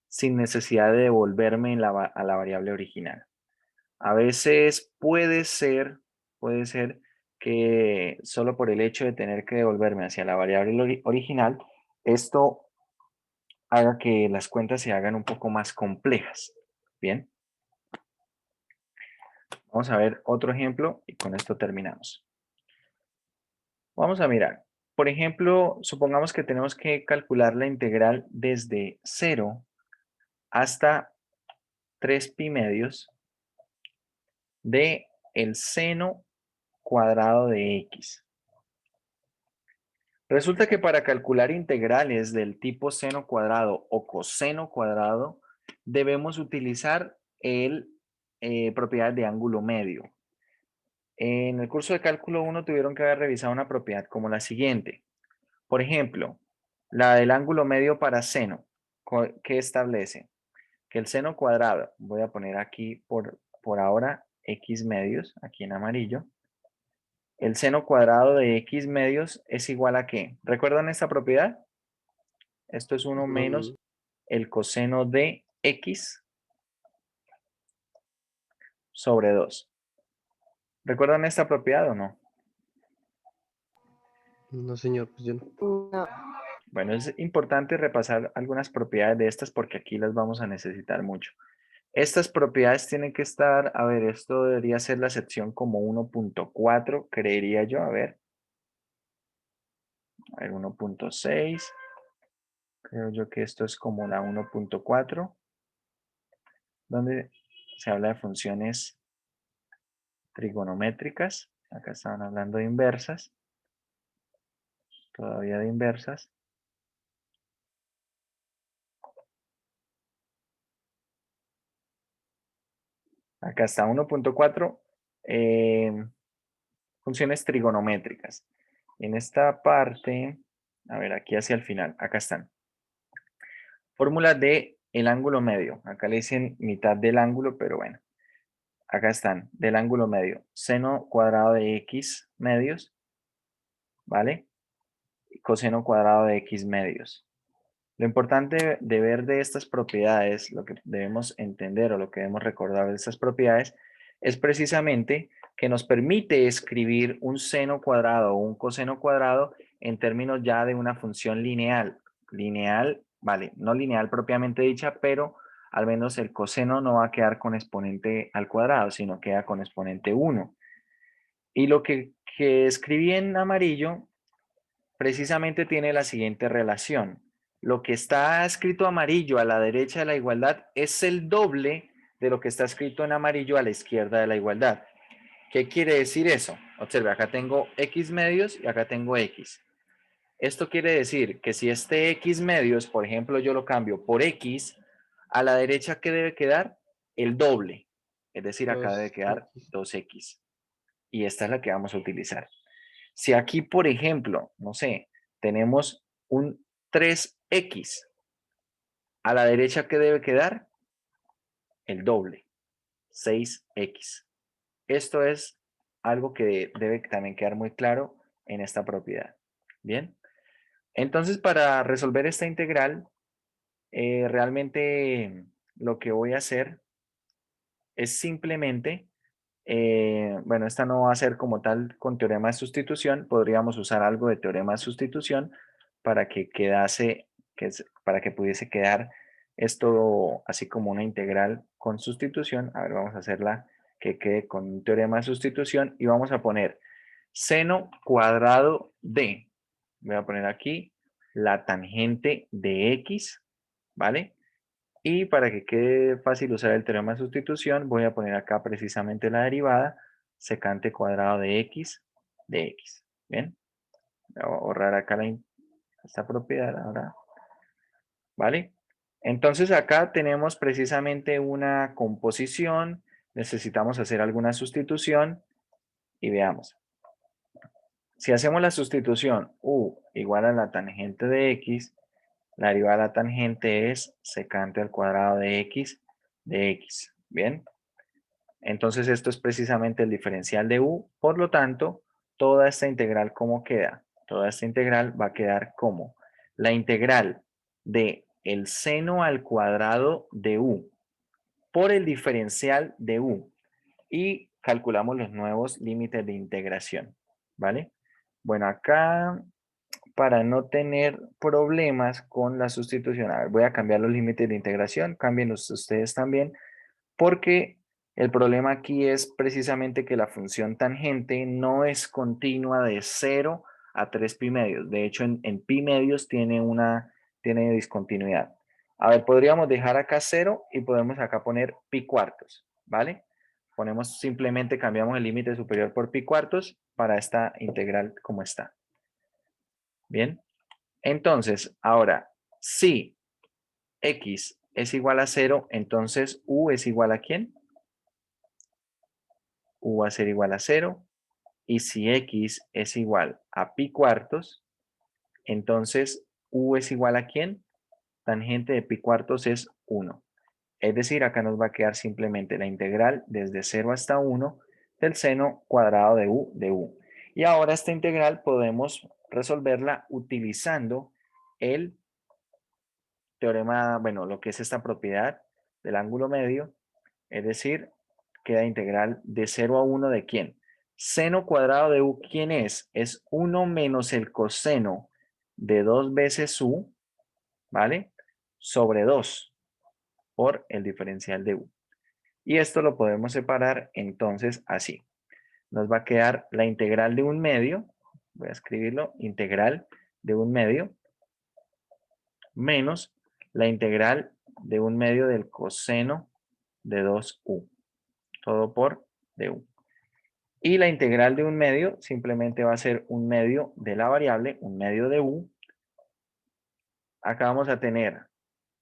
sin necesidad de devolverme a la variable original. A veces puede ser que solo por el hecho de tener que devolverme hacia la variable original, esto haga que las cuentas se hagan un poco más complejas. Bien. Vamos a ver otro ejemplo y con esto terminamos. Vamos a mirar. Por ejemplo, supongamos que tenemos que calcular la integral desde 0 hasta 3 pi medios de el seno cuadrado de x. Resulta que para calcular integrales del tipo seno cuadrado o coseno cuadrado, debemos utilizar propiedad de ángulo medio. En el curso de cálculo 1 tuvieron que haber revisado una propiedad como la siguiente. Por ejemplo, la del ángulo medio para seno, que establece que el seno cuadrado, voy a poner aquí por ahora x medios, aquí en amarillo, el seno cuadrado de x medios es igual a ¿qué? ¿Recuerdan esta propiedad? Esto es 1 menos el coseno de x sobre 2. ¿Recuerdan esta propiedad o no?
No, señor, pues yo no.
No.
Bueno, es importante repasar algunas propiedades de estas porque aquí las vamos a necesitar mucho. Estas propiedades tienen que estar, a ver, esto debería ser la sección como 1.4, creería yo, a ver, 1.6, creo yo que esto es como la 1.4, donde se habla de funciones trigonométricas. Acá estaban hablando de inversas, todavía de inversas. Acá está 1.4, funciones trigonométricas. En esta parte, a ver, aquí hacia el final, acá están. Fórmula de el ángulo medio. Acá le dicen mitad del ángulo, pero bueno. Acá están, del ángulo medio. Seno cuadrado de x medios, ¿vale? Coseno cuadrado de x medios. Lo importante de ver de estas propiedades, lo que debemos entender o lo que debemos recordar de estas propiedades, es precisamente que nos permite escribir un seno cuadrado o un coseno cuadrado en términos ya de una función lineal. Lineal, vale, no lineal propiamente dicha, pero al menos el coseno no va a quedar con exponente al cuadrado, sino queda con exponente 1. Y lo que escribí en amarillo precisamente tiene la siguiente relación. Lo que está escrito amarillo a la derecha de la igualdad es el doble de lo que está escrito en amarillo a la izquierda de la igualdad. ¿Qué quiere decir eso? Observe, acá tengo x medios y acá tengo x. Esto quiere decir que si este x medios, por ejemplo, yo lo cambio por x, a la derecha, ¿qué debe quedar? El doble. Es decir, acá debe quedar 2x. Y esta es la que vamos a utilizar. Si aquí, por ejemplo, no sé, tenemos un 3x, a la derecha, ¿qué debe quedar? El doble, 6x. Esto es algo que debe también quedar muy claro en esta propiedad. Bien, entonces para resolver esta integral, realmente lo que voy a hacer es simplemente, bueno, esta no va a ser como tal con teorema de sustitución, podríamos usar algo de teorema de sustitución para que quedase, para que pudiese quedar esto así como una integral con sustitución. A ver, vamos a hacerla que quede con un teorema de sustitución y vamos a poner seno cuadrado de, voy a poner aquí la tangente de x, ¿vale? Y para que quede fácil usar el teorema de sustitución, voy a poner acá precisamente la derivada, secante cuadrado de x. Bien, voy a borrar acá esta propiedad ahora, ¿vale? Entonces acá tenemos precisamente una composición, necesitamos hacer alguna sustitución y veamos. Si hacemos la sustitución u igual a la tangente de x, la derivada de la tangente es secante al cuadrado de x. Bien. Entonces esto es precisamente el diferencial de u. Por lo tanto, toda esta integral, ¿cómo queda? Toda esta integral va a quedar como la integral de el seno al cuadrado de u por el diferencial de u. Y calculamos los nuevos límites de integración. ¿Vale? Bueno, acá para no tener problemas con la sustitución, a ver, voy a cambiar los límites de integración, cámbienlos ustedes también, porque el problema aquí es precisamente que la función tangente no es continua de 0 a 3 pi medios. De hecho, en pi medios tiene discontinuidad. A ver, podríamos dejar acá 0 y podemos acá poner pi cuartos, ¿vale? Ponemos simplemente, cambiamos el límite superior por pi cuartos para esta integral como está. Bien, entonces, ahora, si x es igual a 0, entonces u es igual a ¿quién? U va a ser igual a 0. Y si x es igual a pi cuartos, entonces u es igual a ¿quién? Tangente de pi cuartos es 1. Es decir, acá nos va a quedar simplemente la integral desde 0 hasta 1 del seno cuadrado de u. Y ahora esta integral podemos resolverla utilizando el teorema, bueno, lo que es esta propiedad del ángulo medio, es decir, queda integral de 0 a 1 de ¿quién? Seno cuadrado de u, ¿quién es? Es 1 menos el coseno de 2 veces u, ¿vale? Sobre 2 por el diferencial de u. Y esto lo podemos separar entonces así. Nos va a quedar la integral de 1/2, voy a escribirlo, integral de 1/2 menos la integral de 1/2 del coseno de 2u, todo por du. Y la integral de 1/2 simplemente va a ser 1/2 de la variable, 1/2 de u. Acá vamos a tener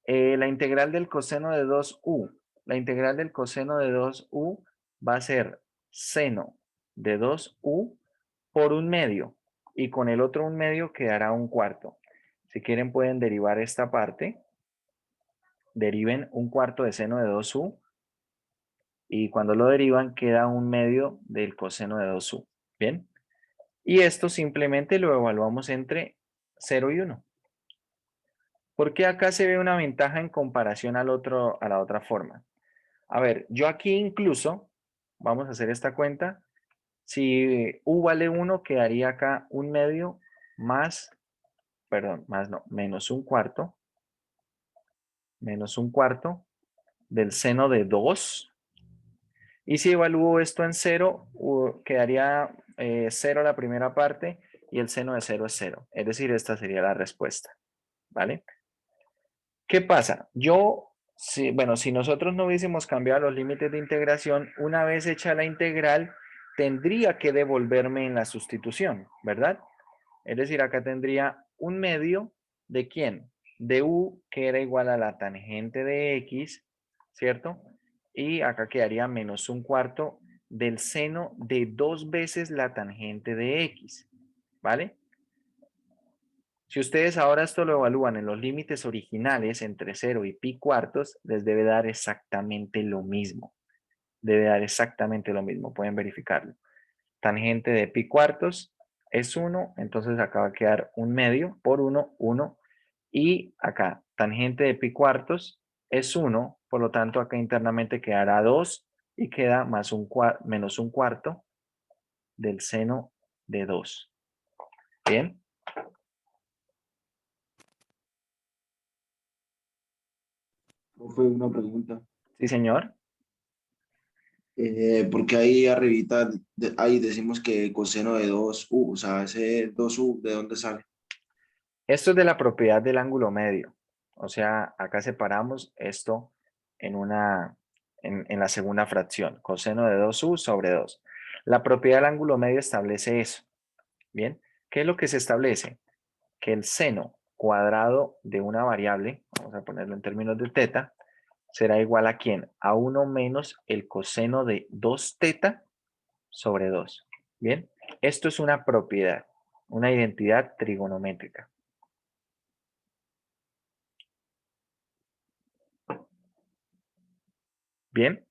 la integral del coseno de 2u. La integral del coseno de 2u va a ser seno de 2u por 1/2. Y con el otro 1/2 quedará 1/4. Si quieren pueden derivar esta parte. Deriven 1/4 de seno de 2u. Y cuando lo derivan queda 1/2 del coseno de 2u. ¿Bien? Y esto simplemente lo evaluamos entre 0 y 1. ¿Por qué acá se ve una ventaja en comparación a la otra forma? A ver, yo aquí incluso, vamos a hacer esta cuenta, si u vale 1, quedaría acá 1/2 más, perdón, más no, menos 1/4, menos 1/4 del seno de 2. Y si evalúo esto en 0, quedaría 0 la primera parte y el seno de 0 es 0. Es decir, esta sería la respuesta, ¿vale? ¿Qué pasa? Bueno, si nosotros no hubiésemos cambiado los límites de integración, una vez hecha la integral, tendría que devolverme en la sustitución, ¿verdad? Es decir, acá tendría 1/2 de ¿quién? De u, que era igual a la tangente de x, ¿cierto? Y acá quedaría menos 1/4 del seno de 2 veces la tangente de x, ¿vale? Si ustedes ahora esto lo evalúan en los límites originales entre 0 y pi cuartos, les debe dar exactamente lo mismo. Debe dar exactamente lo mismo, pueden verificarlo. Tangente de pi cuartos es 1, entonces acá va a quedar 1/2 por 1, 1. Y acá, tangente de pi cuartos es 1, por lo tanto acá internamente quedará 2 y queda más menos 1/4 del seno de 2. ¿Bien?
Profe, una pregunta.
Sí, señor.
Porque ahí arribita, ahí decimos que coseno de 2u, o sea, ese 2u, ¿de dónde sale?
Esto es de la propiedad del ángulo medio. O sea, acá separamos esto en la segunda fracción. Coseno de 2u sobre 2. La propiedad del ángulo medio establece eso. ¿Bien? ¿Qué es lo que se establece? Que el seno cuadrado de una variable, vamos a ponerlo en términos de teta, será igual a ¿quién? A 1 menos el coseno de 2 teta sobre 2. ¿Bien? Esto es una propiedad, una identidad trigonométrica. ¿Bien?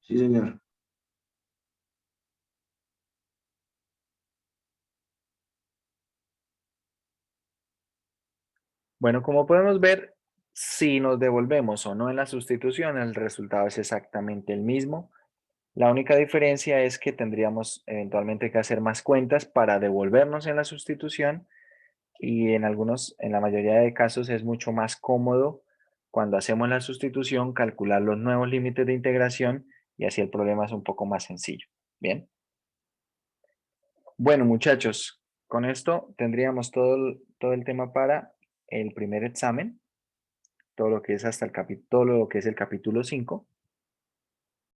Sí, señor.
Bueno, como podemos ver, si nos devolvemos o no en la sustitución, el resultado es exactamente el mismo. La única diferencia es que tendríamos eventualmente que hacer más cuentas para devolvernos en la sustitución y en la mayoría de casos es mucho más cómodo cuando hacemos la sustitución calcular los nuevos límites de integración y así el problema es un poco más sencillo. Bien. Bueno, muchachos, con esto tendríamos todo el tema para el primer examen. Todo lo que es hasta todo lo que es el capítulo 5.